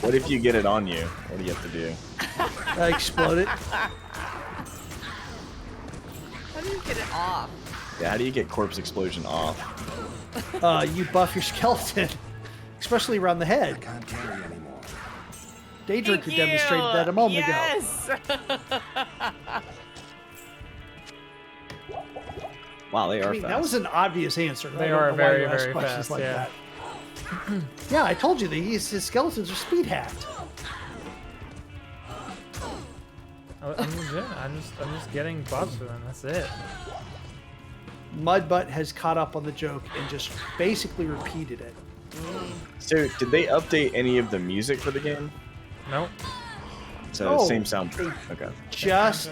What if you get it on you? What do you have to do? Explode it. How do you get it off? Yeah, how do you get corpse explosion off? You buff your skeleton, especially around the head. Can't carry anymore. Daydrinker Thank demonstrated you. that a moment ago. Yes. Wow, they are I mean, fast. that was an obvious answer. They I don't are know why very, you ask very questions fast, like yeah. that. Yeah, I told you that his skeletons are speed hacked. I'm legit. I'm just getting buffs for them. That's it. Mudbutt has caught up on the joke and just basically repeated it. So, did they update any of the music for the game? Nope. So, Oh, same soundtrack. Okay. Just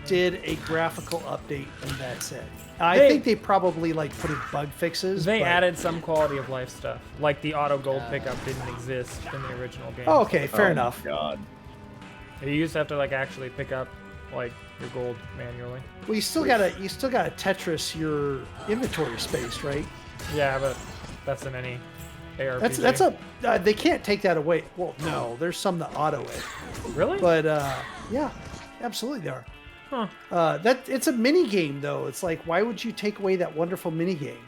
did a graphical update and that's it. I They- think they probably like put in bug fixes. They but- added some quality of life stuff, like the auto gold pickup didn't exist in the original game. Oh, okay, fair Oh, enough. God. You used to have to like actually pick up like your gold manually. Well, you still gotta Tetris your inventory space, right? Yeah, but that's in any ARPG. They can't take that away. Well, no, there's some that auto it, Really? but yeah, absolutely there are. Huh. It's a mini game though. It's like, why would you take away that wonderful mini game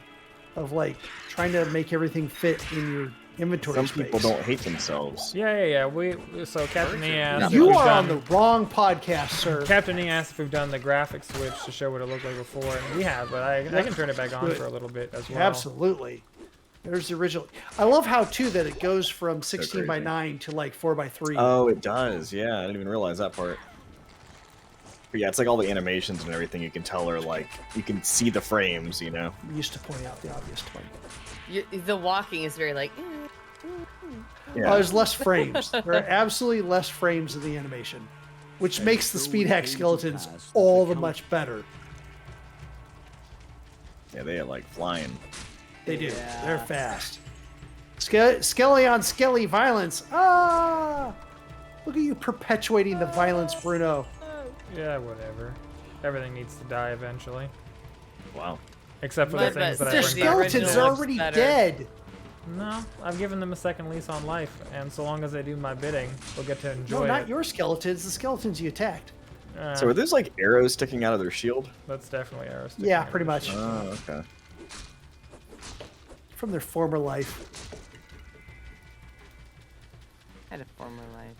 of like trying to make everything fit in your inventory Some space? people don't hate themselves. Yeah. So Captain E asked. if You we've are on done- the wrong podcast, sir. Captain E asked if we've done the graphic switch to show what it looked like before, and we have, but I can turn it back on Good. for a little bit as well. Absolutely. There's the original. I love how too that it goes from 16 by crazy. 9 to like 4 by 3. Oh, it does. Yeah, I didn't even realize that part. But yeah, it's like all the animations and everything you can tell are like, you can see the frames, you know? We used to point out the obvious point. The walking is very like. Yeah. Oh, there's less frames. There are absolutely less frames in the animation, which makes the speed hack skeletons all the much better. Yeah, they are like flying. They do. Yeah. They're fast. Skelly on Skelly violence. Ah! Look at you perpetuating the violence, Bruno. Yeah, whatever. Everything needs to die eventually, Wow. except for the But things that I Their bring the back. skeletons original are looks already better. dead. No, I've given them a second lease on life, and so long as they do my bidding, we'll get to enjoy No, it. not your skeletons. The skeletons you attacked. So are those like arrows sticking out of their shield? That's definitely ours. Yeah, pretty much. Oh, okay. From their former life. Had a former life.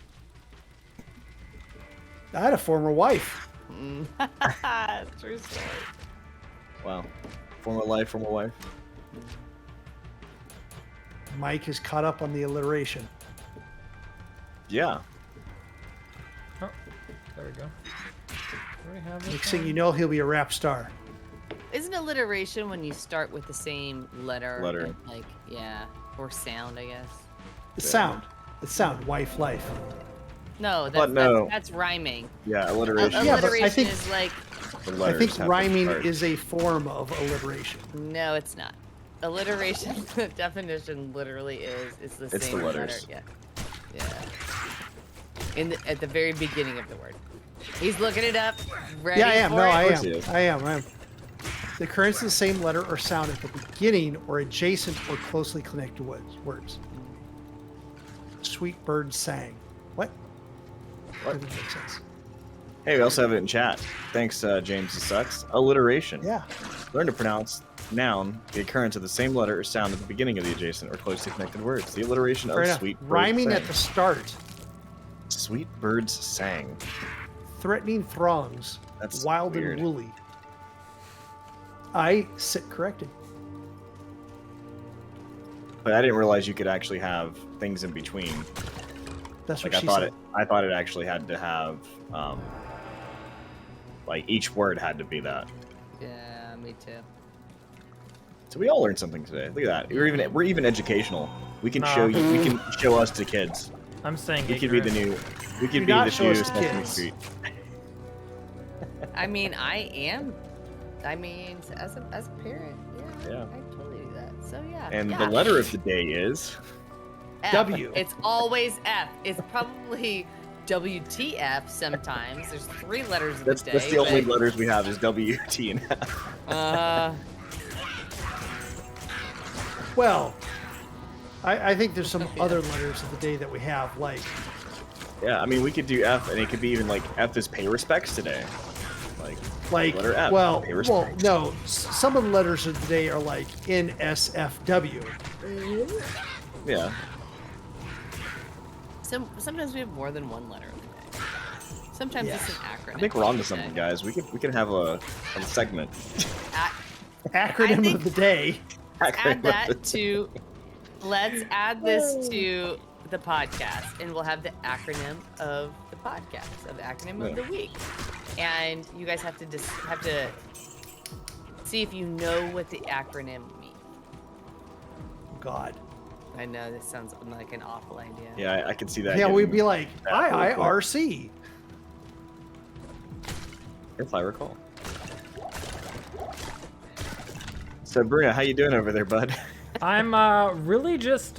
I had a former wife. True story. Wow. Former life, former wife. Mike is caught up on the alliteration. Yeah. Oh, there we go. We have this Next thing one. you know, he'll be a rap star. Isn't alliteration when you start with the same letter? Letter. and, like, yeah. Or sound, I guess. It's sound. It's sound. Wife, life. No, But no. that's rhyming. Yeah, alliteration. Yeah, but I Alliteration think- is like, The I letters think have to rhyming start. is a form of alliteration. no, it's not. Alliteration, the definition literally is it's the It's same the letters. letter. Yeah. At the very beginning of the word. He's looking it up. Ready Yeah, I am. for No, it? I course he am. is. I am. The occurrence of the same letter or sound at the beginning or adjacent or closely connected words. Sweet bird sang. What? What? That doesn't make sense. Hey, we also have it in chat. Thanks, James the Sucks. Alliteration. Yeah. Learn to pronounce noun, the occurrence of the same letter or sound at the beginning of the adjacent or closely connected words. The alliteration Fair of enough. sweet birds Rhyming at sang. the start. Sweet birds sang. Threatening throngs. That's wild weird. and woolly. I sit corrected. But I didn't realize you could actually have things in between. That's what Like she I thought said. it. I thought it actually had to have, like each word had to be that. Yeah, me too. So we all learned something today. Look at that. We're even educational. We can Nah. show you. We can show us to kids. I'm saying We could be the ignorant. new. We could Do be not the show new us to Sesame kids. Street. I mean, I am. I mean, as a parent, Yeah. I totally do that. So yeah. And yeah. the letter of the day is. F. W. It's always F. It's probably WTF sometimes. There's 3 letters of That's the day. the only but, letters we have is W, T, and F. Well, I think there's some other letters of the day that we have, like Yeah, I mean we could do F, and it could be even like F is pay respects today. Like letter F. well, pay well, respects. no. Some of the letters of the day are like NSFW. Yeah. Sometimes we have more than one letter of the day. Sometimes Yeah. it's an acronym. I think we're onto of the something, day. guys. We can have a segment. Acronym think- of the day. Add that to. Let's add this to the podcast, and we'll have the acronym of the podcast, of the acronym of Yeah. the week, and you guys have to see if you know what the acronym means. God. I know this sounds like an awful idea. Yeah, I can see that. Yeah, we'd getting- be like that real quick. IIRC. If I recall. So, Bruna, how you doing over there, bud? I'm really just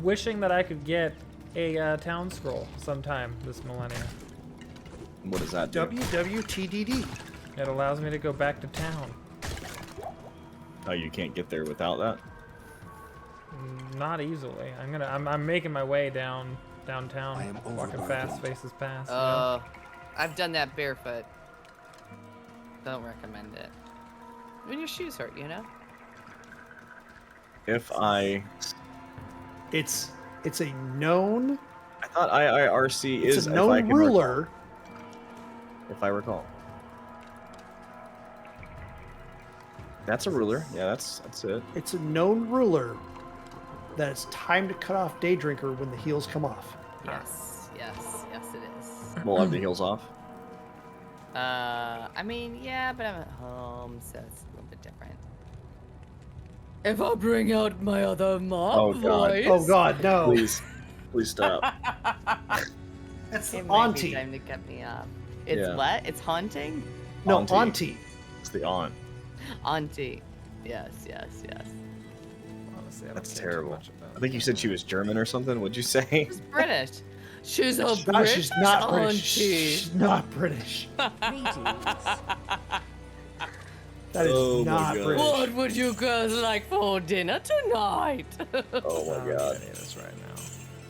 wishing that I could get a town scroll sometime this millennium. What does that do? WWTDD. It allows me to go back to town. Oh, you can't get there without that? Not easily. I'm making my way downtown. I am Walking overwhelmed. fast, faces past. you know? I've done that barefoot. Don't recommend it. When your shoes hurt, you know. If I It's a known. thought IIRC It's is a if I known can ruler. recall. If I recall. That's a ruler. Yeah, that's it. It's a known ruler that it's time to cut off Day Drinker when the heels come off. Yes, it is. We'll have the heels off. I mean, yeah, but I'm at home, so it's a little bit different. If I bring out my other mom Oh, God. voice, Oh God, no! Please stop. That's the it might be auntie. time to cut me off. It's Yeah. what? It's haunting? No, Auntie. auntie. It's the aunt. Auntie. Yes. Honestly, I don't That's care too terrible. much about I think you said she was German or something. What'd you say? She's British. She's a No, British she's not auntie. British. She's not British. That is Oh my not God. British. What would you girls like for dinner tonight? Oh my god. this right now.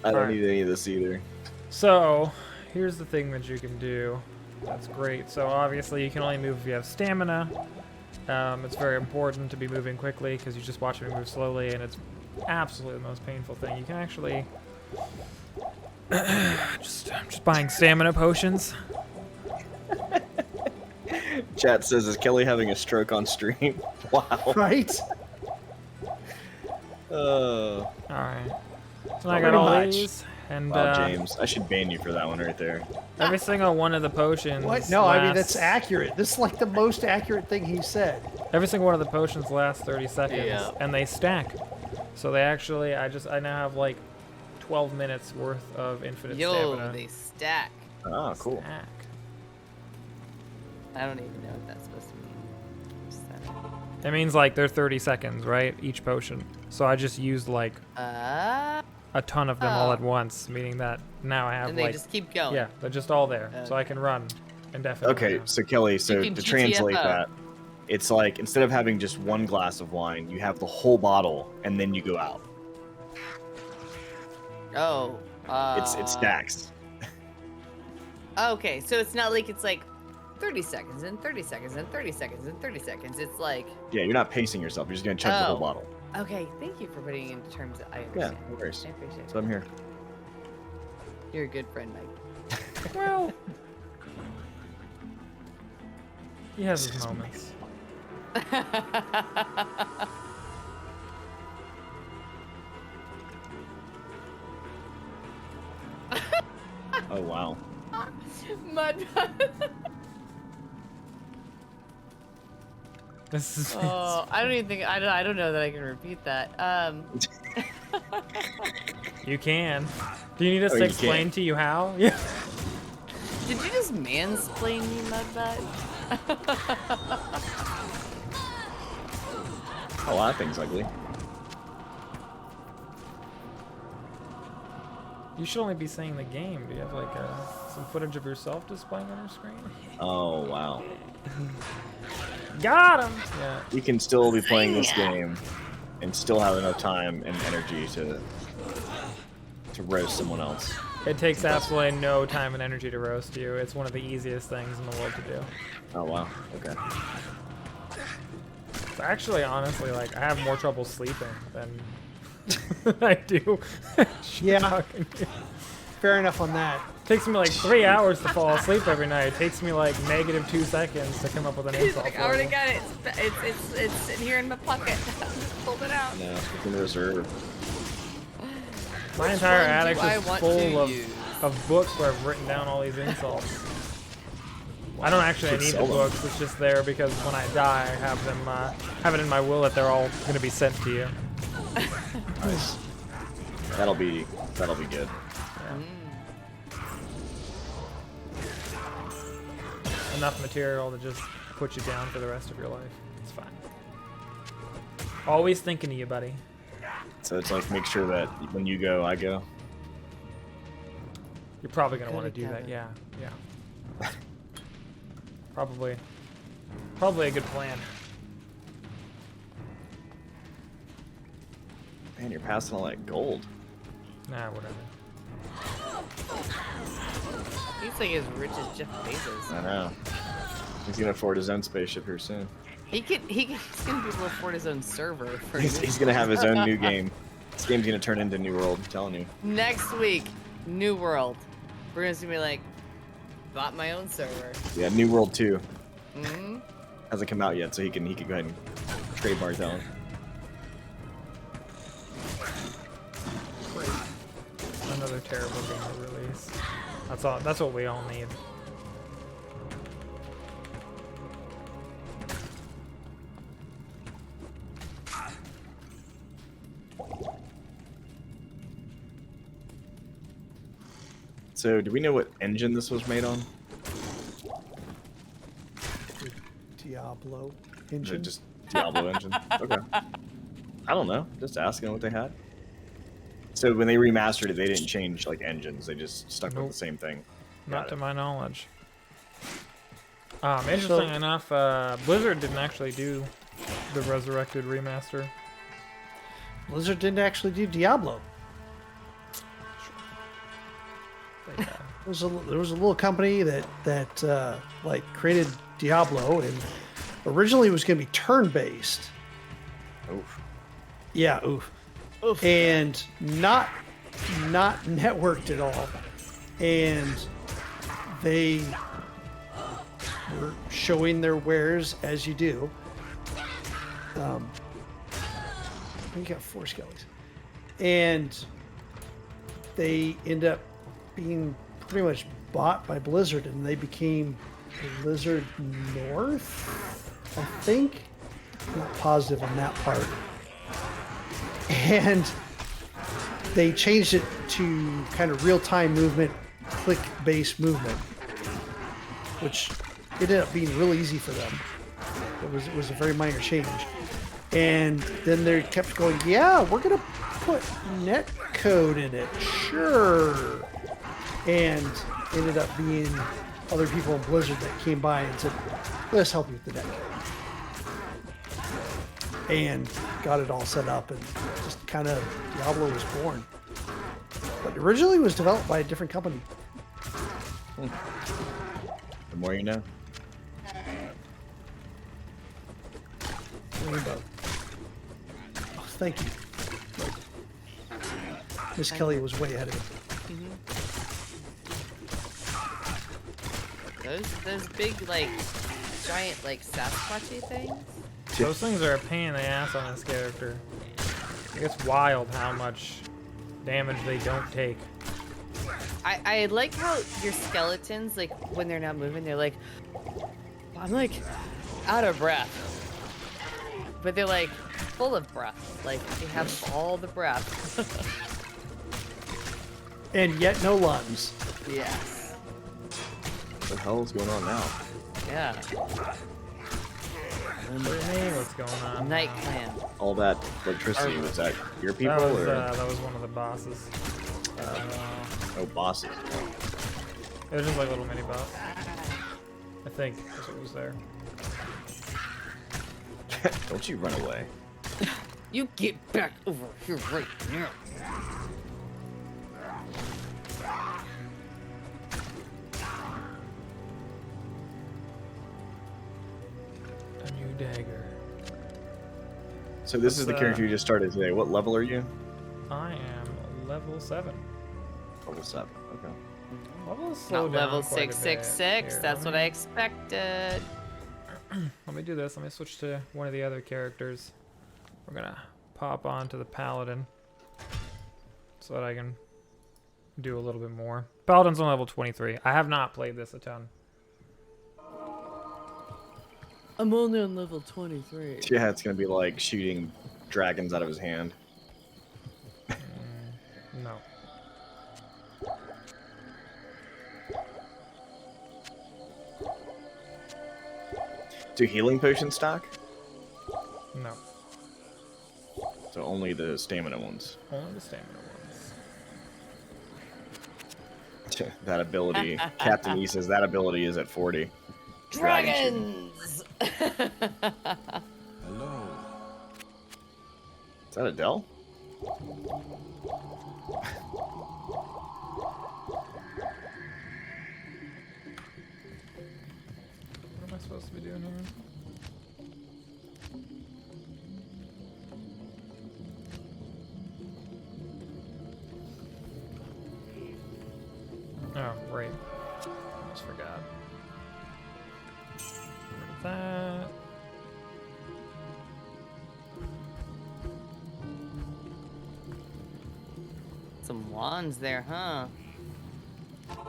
I don't Alright. need any of this either. So, here's the thing that you can do. That's great. So obviously you can only move if you have stamina. It's very important to be moving quickly because you just watch me move slowly, and it's absolutely the most painful thing. You can actually I'm just buying stamina potions. Chat says, is Kelly having a stroke on stream? Wow. Right? All right. So I got Pretty all much. these, and Wow, James. I should ban you for that one right there. every single one of the potions. What? No, I mean lasts- that's accurate. This is like the most accurate thing he said. Every single one of the potions lasts 30 seconds, Yeah. and they stack. So they actually, I now have like 12 minutes worth of infinite Yo, stamina. they stack. Ah, cool. Stack. I don't even know what that's supposed to mean. Stack. It means like they're 30 seconds, right? Each potion. So I just used like a ton of them all Oh. at once, meaning that now I have And they like just keep going. yeah, they're just all there, so I can run indefinitely. Okay, now. so Kelly, so can to translate GTFO. that, it's like instead of having just one glass of wine, you have the whole bottle and then you go out. Oh. It's stacks. Okay, so it's not like it's like 30 seconds and 30 seconds and 30 seconds and 30 seconds. It's like. Yeah, you're not pacing yourself. You're just gonna chug the whole Oh. bottle. Okay, thank you for putting it into terms that I Yeah, understand. no worries. I appreciate it. So I'm here. You're a good friend, Mike. Well, he has his moments. Oh wow. Mud. This is. Oh, I don't even think I don't know that I can repeat that. You can. Do you need us Oh, to you explain can. to you how? Yeah. Did you just mansplain me, Mudbutt? A lot of things ugly. You should only be saying the game. Do you have like some footage of yourself displaying on your screen? Oh wow. Got him. Yeah. We can still be playing this Zing. game and still have enough time and energy to roast someone else. It takes absolutely no time and energy to roast you. It's one of the easiest things in the world to do. Oh wow. Okay. It's actually, honestly, like I have more trouble sleeping than I do. Yeah. talking to you. Fair enough on that. It takes me like 3 hours to fall asleep every night. It takes me like -2 seconds to come up with an He's insult. like, I already got it. It's sitting here in my pocket. Just pulled it out. No, we can reserve. My entire one do attic I is want full to use? of books where I've written down all these insults. I don't actually Should need the sell them. books. It's just there because when I die, I have them have it in my will that they're all going to be sent to you. Nice. That'll be good. Enough material to just put you down for the rest of your life. It's fine. Always thinking of you, buddy. So it's like make sure that when you go, I go. You're probably going to Go want to do that. together. Yeah. Probably a good plan. Man, you're passing all that gold. Nah, whatever. He's like as rich as Jeff Bezos. I know. He's gonna afford his own spaceship here soon. He's gonna be able to afford his own server for He's gonna have his own new game. This game's gonna turn into New World. I'm telling you. next week. New World. We're gonna be like, bought my own server. Yeah, New World 2 Hmm. hasn't come out yet, so he can go ahead and trademark that one. Another terrible game to release. That's all. That's what we all need. So, do we know what engine this was made on? Diablo Is it engine. just Diablo engine? Okay. I don't know. Just asking what they had. So when they remastered it, they didn't change like engines. They just stuck Nope. with the same thing. Not Got to it. my knowledge. Interesting enough, Blizzard didn't actually do the Resurrected remaster. Blizzard didn't actually do Diablo. They, There was a little company that like created Diablo, and originally it was going to be turn-based. Oof. Yeah, oof. And not networked at all. And they were showing their wares as you do. You got 4 skellies. And they end up being pretty much bought by Blizzard, and they became Blizzard North, I think. I'm not positive on that part. And they changed it to kind of real-time movement, click-based movement, which ended up being really easy for them. It was a very minor change. And then they kept going, yeah, we're going to put net code in it, sure. And ended up being other people in Blizzard that came by and said, let's help you with the net code. And got it all set up, and just kind of Diablo was born. But originally it was developed by a different company. The more you know. Rainbow. Oh, thank you. Miss Kelly was way ahead of me. Those big, like, giant, like, Sasquatchy things? Those things are a pain in the ass on this character. It's wild how much damage they don't take. I like how your skeletons, like, when they're not moving, they're like, I'm, like, out of breath. But they're, like, full of breath. Like, they have all the breath. And yet no lungs. Yes. What the hell is going on now? Yeah. What do you mean? What's going on? Night Clan. All that electricity, was that your people That was one of the bosses. oh, bosses? It was just like a little mini boss. I think that's what was there. Don't you run away. You get back over here right now. A new dagger. So this is the What's, character you just started today. What level are you? I am level 7. Level 7. Okay. Level Not level quite a bit. 666. Here, That's let what me- I expected. Let me do this. Let me switch to one of the other characters. We're gonna pop on to the Paladin so that I can do a little bit more. Paladin's on level 23. I have not played this a ton. I'm only on level 23. Yeah, it's gonna be like shooting dragons out of his hand. No. Do healing potions stock? No. So only the stamina ones. Only the stamina ones. That ability, Captain E says that ability is at 40. Dragon Dragons! Hello. Is that Adele? What am I supposed to be doing here? Oh, right. Almost forgot. Rid of that. Some wands there, huh?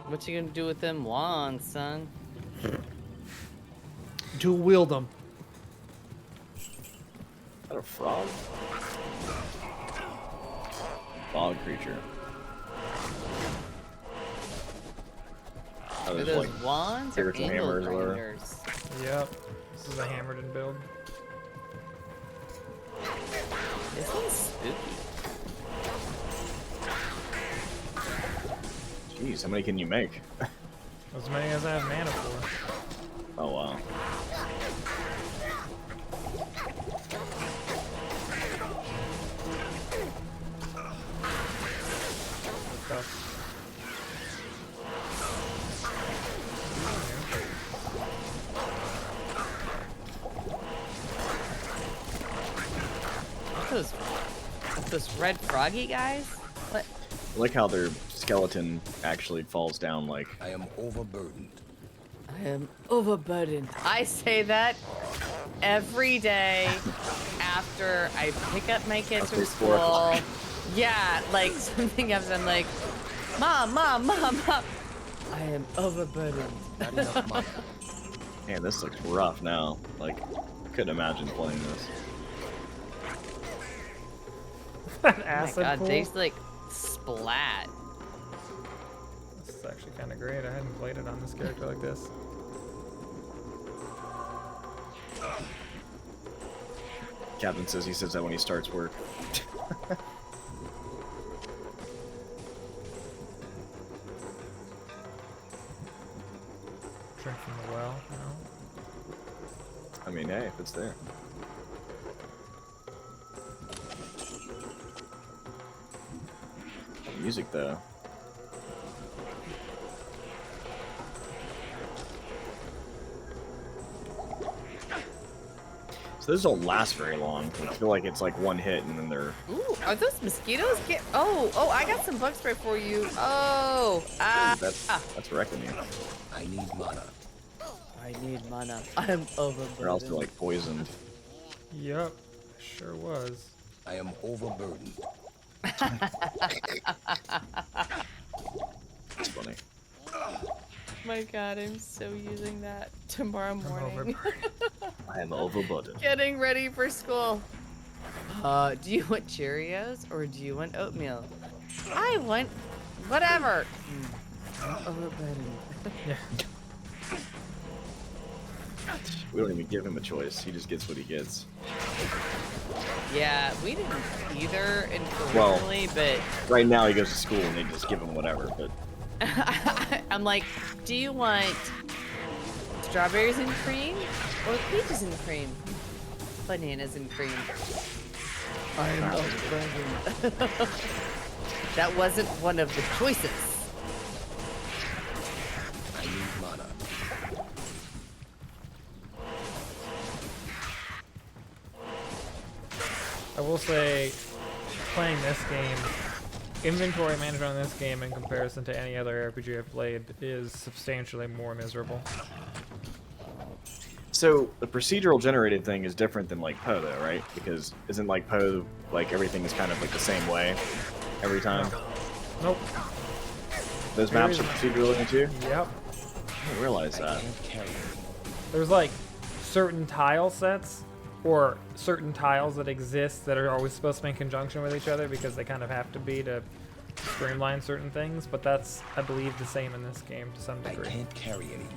What you gonna do with them wands, son? Dual wield them. Is that a frog? Frog creature. Oh, Are there's those like wands or spiritual angle hammers or- grinders? Yep. This is a hammered build. This one's spooky. Jeez, how many can you make? As many as I have mana for. Oh wow. Tough. Those red froggy guys? What? I like how their skeleton actually falls down like I am overburdened. I am overburdened. I say that every day after I pick up my kids After from school. school. Yeah, like something else. I'm like, Mom. I am overburdened. Not enough money. man, this looks rough now. Like couldn't imagine playing this. Oh my Acid god, pool? they like splat. This is actually kind of great. I hadn't played it on this character like this. Captain says he says that when he starts work. Drink from the well, you know? I mean, hey, if it's there. music though. So those don't last very long. I feel like it's like one hit and then they're. Ooh, are those mosquitoes? Oh, I got some bug spray for you. Oh, That's wrecking me. I need mana. I need mana. I'm overburdened. They're also like poisoned. Yep, sure was. I am overburdened. That's funny. My God, I'm so using that tomorrow morning. I am overburdened. Getting ready for school. Do you want Cheerios or do you want oatmeal? I want whatever. I'm overburdened. Yeah. We don't even give him a choice. He just gets what he gets. Yeah, we didn't either Well- originally, but Right now he goes to school and they just give him whatever. But I'm like, do you want strawberries and cream or peaches and cream? Bananas and cream. I am overburdened. That wasn't one of the choices. I need mana. I will say, playing this game, inventory management on this game in comparison to any other RPG I've played is substantially more miserable. so the procedural generated thing is different than like Poe though, right? Because isn't like Poe like everything is kind of like the same way every time? Nope. Those There maps are is- procedural too? Yep. I didn't realize I that. can't carry it. There's like certain tile sets or certain tiles that exist that are always supposed to be in conjunction with each other because they kind of have to be to streamline certain things, but that's, I believe, the same in this game to some I degree. can't carry anymore.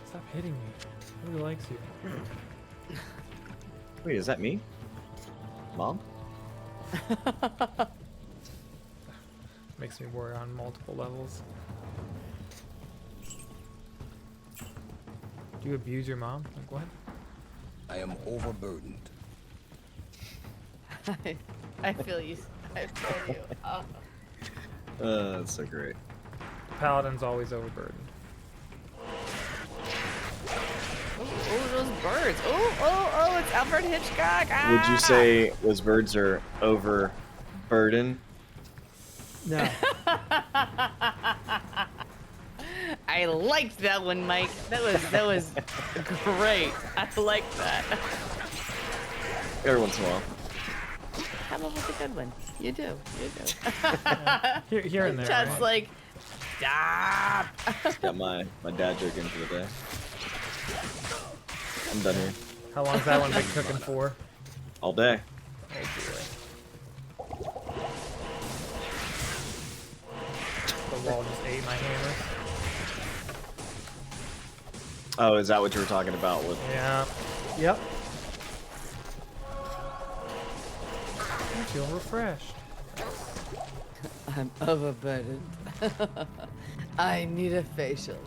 Stop hitting me. Nobody likes you. Wait, is that me? Mom? Makes me worry on multiple levels. Do you abuse your mom? Like what? I am overburdened. I feel you. I feel you. That's so great. Paladin's always overburdened. Oh, those birds. Oh, it's Alfred Hitchcock. Ah! Would you say those birds are overburdened? No. I liked that one, Mike. That was great. I like that. Every once in a while. Come up with a good one. You do. Here and there. Just right? like, stop. Got my dad joke in for the day. I'm done here. How long's that one been cooking for? All day. Oh boy. The wall just ate my hammer. Oh, is that what you were talking about with? Yeah. Yep. I feel refreshed. I'm overburdened. I need a facial.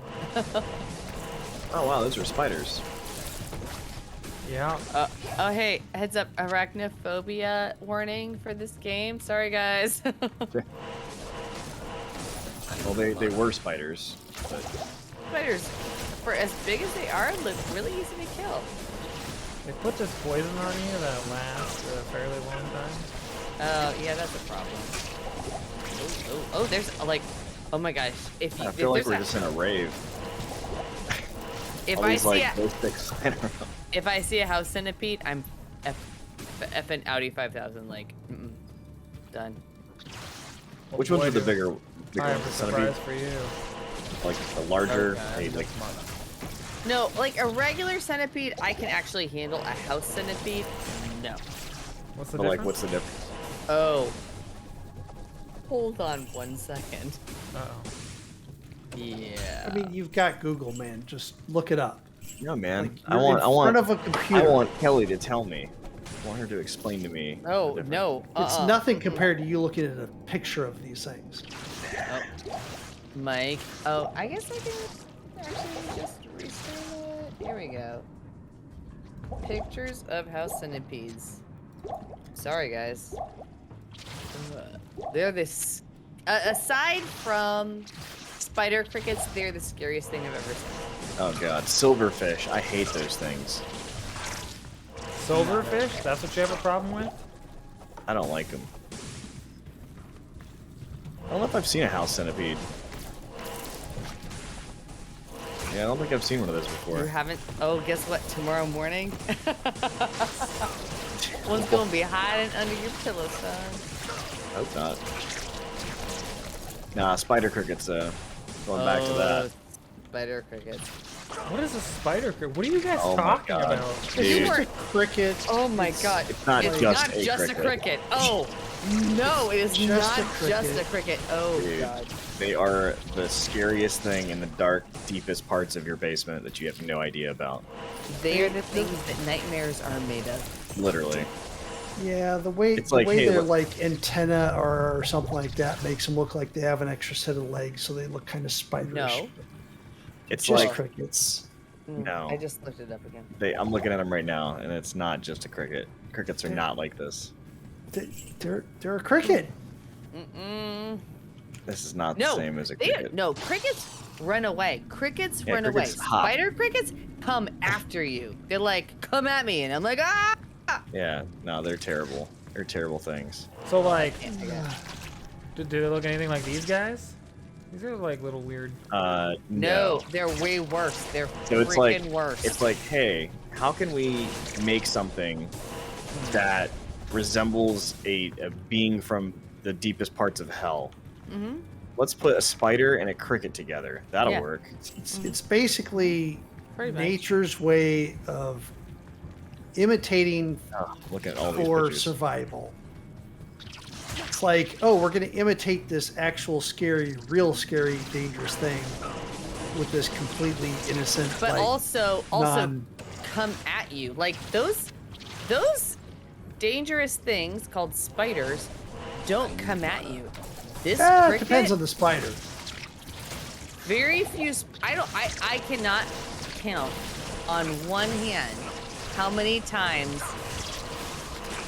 Oh wow, those are spiders. Yeah. Oh, hey, heads up, arachnophobia warning for this game. Sorry, guys. Well, they were spiders, but Spiders, for as big as they are, look really easy to kill. They put this poison on you that lasts a fairly long time. Oh, yeah, that's a problem. Oh, there's like, oh my gosh. If I feel like there's we're just in a rave. if All I these see like a, those sticks. I don't know. if I see a house centipede, I'm effing Audi 5000, like, done. Which ones are the bigger I have ones? a The centipede? surprise for you. Like the larger, I they like. mana. No, like a regular centipede, I can actually handle. A house centipede, no. What's the But difference? like, what's the difference? Oh. Hold on 1 second. Uh-oh. Yeah. I mean, you've got Google, man. Just look it up. No, man. Like, I you're want, in I want, front of a computer. I want Kelly to tell me. I want her to explain to me. the Oh, difference. no. It's nothing compared to you looking at a picture of these things. Oh. Mike. Oh, I guess I can actually just restart it. Here we go. Pictures of house centipedes. Sorry, guys. They're this. Aside from spider crickets, they're the scariest thing I've ever seen. Oh god, silverfish. I hate those things. Silverfish? That's what you have a problem with? I don't like them. I don't know if I've seen a house centipede. Yeah, I don't think I've seen one of those You before. haven't? Oh, guess what? Tomorrow morning, one's gonna be hiding under your pillow, son. Hope not. Nah, spider crickets though. Going back to that. Spider crickets. What is a spider cricket? What are you guys Oh my talking God. about? Dude. It's just a cricket. Oh my god. It's not It's just not a just cricket. a cricket. Oh, no, it is Just not a cricket. just a cricket. Oh Dude, god. they are the scariest thing in the dark, deepest parts of your basement that you have no idea about. They are the things that nightmares are made of. Literally. Yeah, the way It's like, hey, their look- like antenna or something like that makes them look like they have an extra set of legs, so they look kind of spiderish. No. It's Just like crickets. No. I just looked it up again. I'm looking at them right now, and it's not just a cricket. Crickets are not like this. They're a cricket. Mm-mm. This is not No, the same as a they cricket. no crickets run away. Crickets Yeah, run crickets away. hop. Spider crickets come after you. They're like, come at me, and I'm like, ah. Yeah, no, they're terrible. They're terrible things. So like, Yeah. do they look anything like these guys? These are like little weird. No, they're way worse. They're So it's like freaking worse. it's like, hey, how can we make something that resembles a being from the deepest parts of hell? Mm-hmm. Let's put a spider and a cricket together. That'll Yeah. work. It's basically Pretty much. nature's way of imitating Oh, look at all these for pictures. survival. It's like, oh, we're going to imitate this actual scary, real scary, dangerous thing with this completely innocent, But like, also non- come at you. Like those dangerous things called spiders don't come at you. This it cricket, depends on the spider. very few. I cannot count on one hand how many times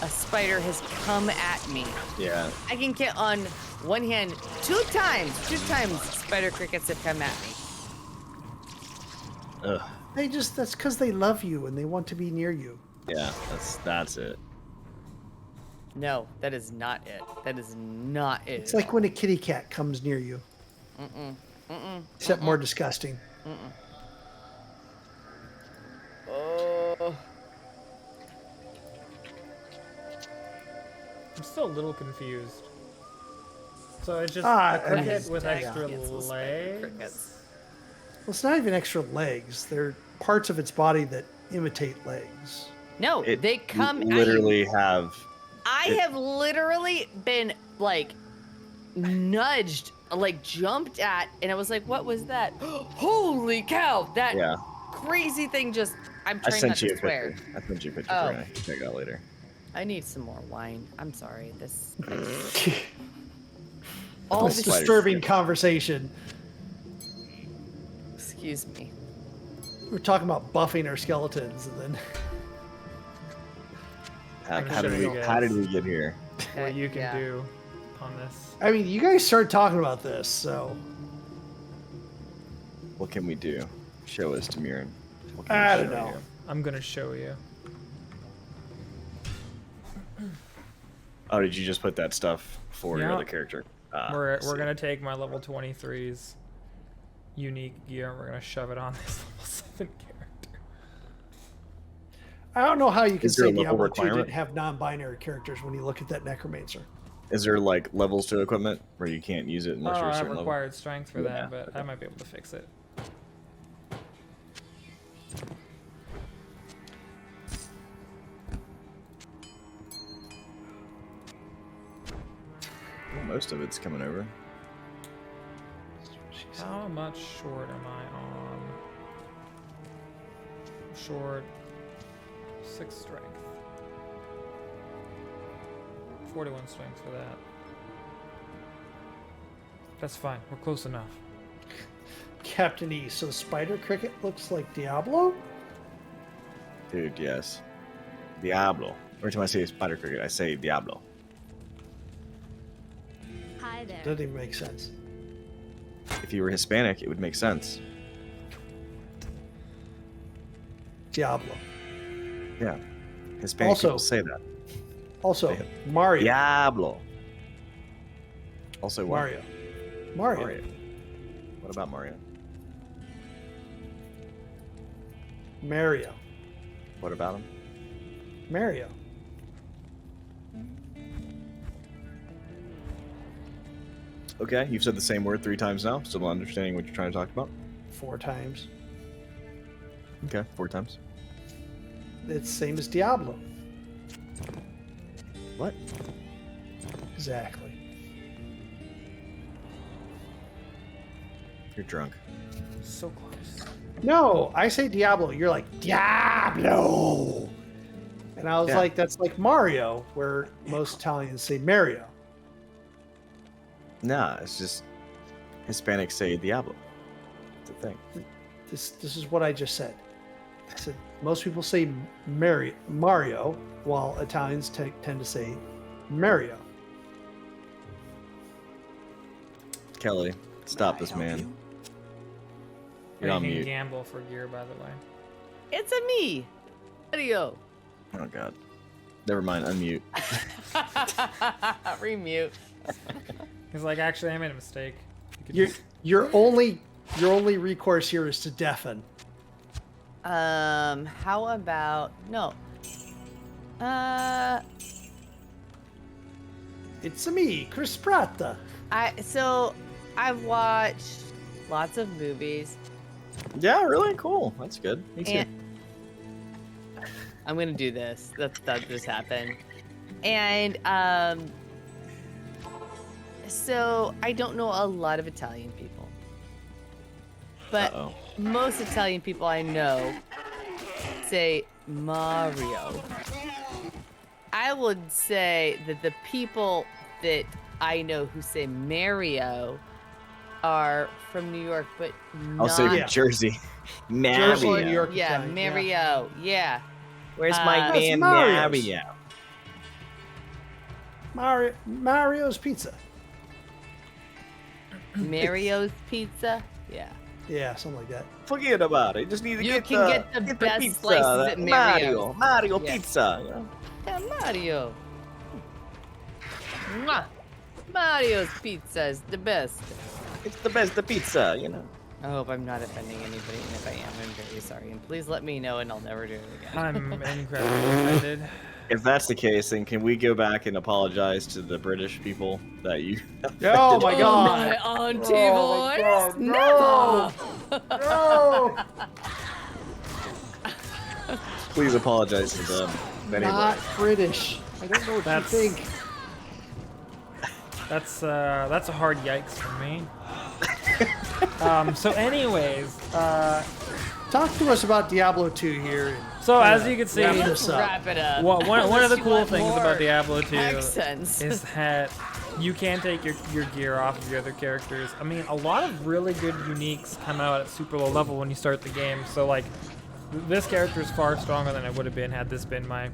a spider has come at me. Yeah. I can count on one hand two times spider crickets have come at me. Ugh. That's because they love you and they want to be near you. Yeah, that's it. No, that is not it. That is not it. It's like when a kitty cat comes near you. Except more disgusting. Oh. I'm still a little confused. So it's just Ah, a cricket crickets. with Yeah. extra Cancel spider legs. crickets. Well, it's not even extra legs. They're parts of its body that imitate legs. No, It they come literally at you. have. I have literally been like nudged, like jumped at, and I was like, "What was that? Holy cow! That Yeah. crazy thing just." I'm I trying not sent you to a swear. picture. I sent you a picture Oh. for you. I can check it out later. I need some more wine. I'm sorry. This. All All this this. Spiders. disturbing conversation. Excuse me. We're talking about buffing our skeletons, and then can How show did you we? guys. How did we get here? What you can Yeah. do on this. I mean, you guys started talking about this, so What can we do? Show us, Dymryn. What can we I don't show know. you? I'm gonna show you. Oh, did you just put that stuff for your Yeah. other character? Ah, We're I see. gonna take my level 23's unique gear and we're gonna shove it on this level 7 character. I don't know how you can Is there say a level Diablo 2 requirement? didn't have non-binary characters when you look at that necromancer. Is there like levels to equipment where you can't use it Oh, unless you're a I have certain level? required strength for Yeah, that, but okay. I might be able to fix it. Well, most of it's coming over. How much short am I on? Short 6 strength. 41 strength for that. That's fine. We're close enough. Captain E. So Spider Cricket looks like Diablo? Dude, yes. Diablo. Every time I say Spider Cricket, I say Diablo. Hi there. Doesn't even make sense. If you were Hispanic, it would make sense. Diablo. Yeah. Hispanic Also- people say that. Also, Mario. Diablo. Also what? Mario. Mario. Mario. What about Mario? Mario. What about him? Mario. Okay, you've said the same word 3 times now. Still not understanding what you're trying to talk about. 4 times. Okay, 4 times. It's the same as Diablo. What? Exactly. You're drunk. So close. No, I say Diablo. You're like, Diablo! And I was Yeah. like, that's like Mario, where most Italians say Mario. Nah, it's just Hispanics say Diablo. It's a thing. This is what I just said. I said most people say Mario, while Italians tend to say Mario. Kelly, stop May I this help man. you? You're on You can mute. gamble for gear, by the way. It's a me, Mario. Oh god. Never mind, unmute. Remute. He's like, actually, I made a mistake. You could Your just- your only recourse here is to deafen. How about no? It's me, Chris Pratta. I've watched lots of movies, Yeah, really? Cool. That's good. Me too. and I'm gonna do this. That just happened, and so I don't know a lot of Italian people, but Uh-oh. most Italian people I know say Mario. I would say that the people that I know who say Mario are from New York, but I'll not. say Yeah. Jersey. Jersey and New Mario. York Yeah, Italian, Mario. Yeah. Where's my my man, That's man Mario's. Mario? Mario's Pizza. Mario's Pizza. Yeah. Yeah, something like that. Forget about it. Just need to You get can get the best pizza. slices at Mario's. Mario Yeah. pizza. You know? Yeah, Mario. Mwah. Mario's Pizza is the best. It's the best the pizza, you know. I hope I'm not offending anybody, and if I am, I'm very sorry. And please let me know, and I'll never do it again. I'm incredibly offended. If that's the case, then can we go back and apologize to the British people that you? Oh my Oh, god! my auntie Oh my voice? God, Never! No! Please apologize to them. Anyway. Not British. I don't know what That's- you think. That's a hard yikes for me. So anyways, Talk to us about Diablo 2 here. and so as kinda you can see, wrap this up. Wrap it up. one of the Unless you cool want things more about Diablo 2 accents. is that you can take your gear off of your other characters. I mean, a lot of really good uniques come out at super low level when you start the game. So like, this character is far stronger than it would have been had this been my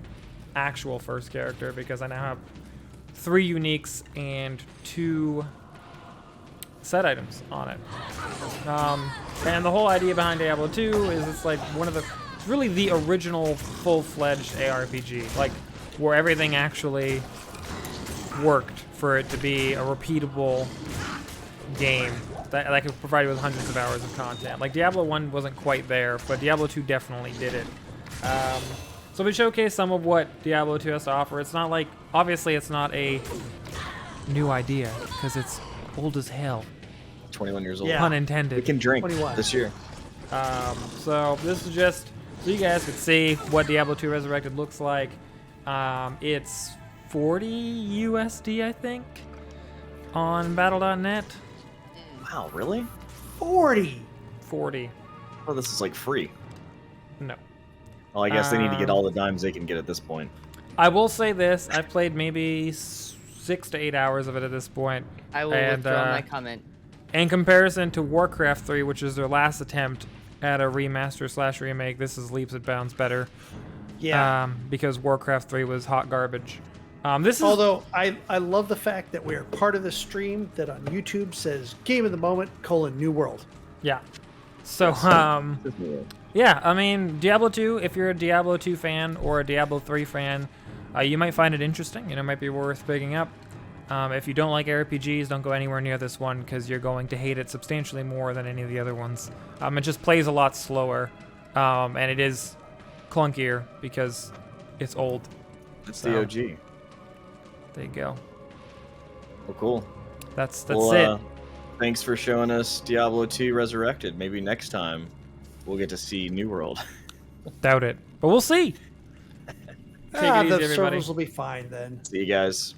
actual first character, because I now have 3 uniques and 2 set items on it. And the whole idea behind Diablo 2 is it's like it's really the original full-fledged ARPG, like where everything actually worked for it to be a repeatable game that could provide you with hundreds of hours of content. Like Diablo 1 wasn't quite there, but Diablo 2 definitely did it. So we showcase some of what Diablo 2 has to offer. It's not like, obviously it's not a new idea, because it's old as hell, 21 years old. Yeah. pun intended. We can drink 21. this year. So this is just so you guys could see what Diablo 2 Resurrected looks like. It's 40 USD, I think, on Battle.net. Wow, really? 40. 40. Oh, this is like free. No. Well, I guess they need to get Um, all the dimes they can get at this point. I will say this: I've played maybe 6 to 8 hours of it at this point. I will And, withdraw my comment. In comparison to Warcraft 3, which is their last attempt at a remaster/remake, this is leaps and bounds better. Yeah. Because Warcraft 3 was hot garbage. This is Although I love the fact that we are part of the stream that on YouTube says "Game of the Moment: New World." yeah. So yeah, I mean Diablo 2. If you're a Diablo 2 fan or a Diablo 3 fan, you might find it interesting and it might be worth picking up. If you don't like RPGs, don't go anywhere near this one because you're going to hate it substantially more than any of the other ones. It just plays a lot slower, and it is clunkier because it's old. It's So, the OG. There you go. Well, cool. That's Well, it. Thanks for showing us Diablo 2 Resurrected. Maybe next time we'll get to see New World. Doubt it, but we'll see. Take it easy, The everybody. servers will be fine then. See you guys.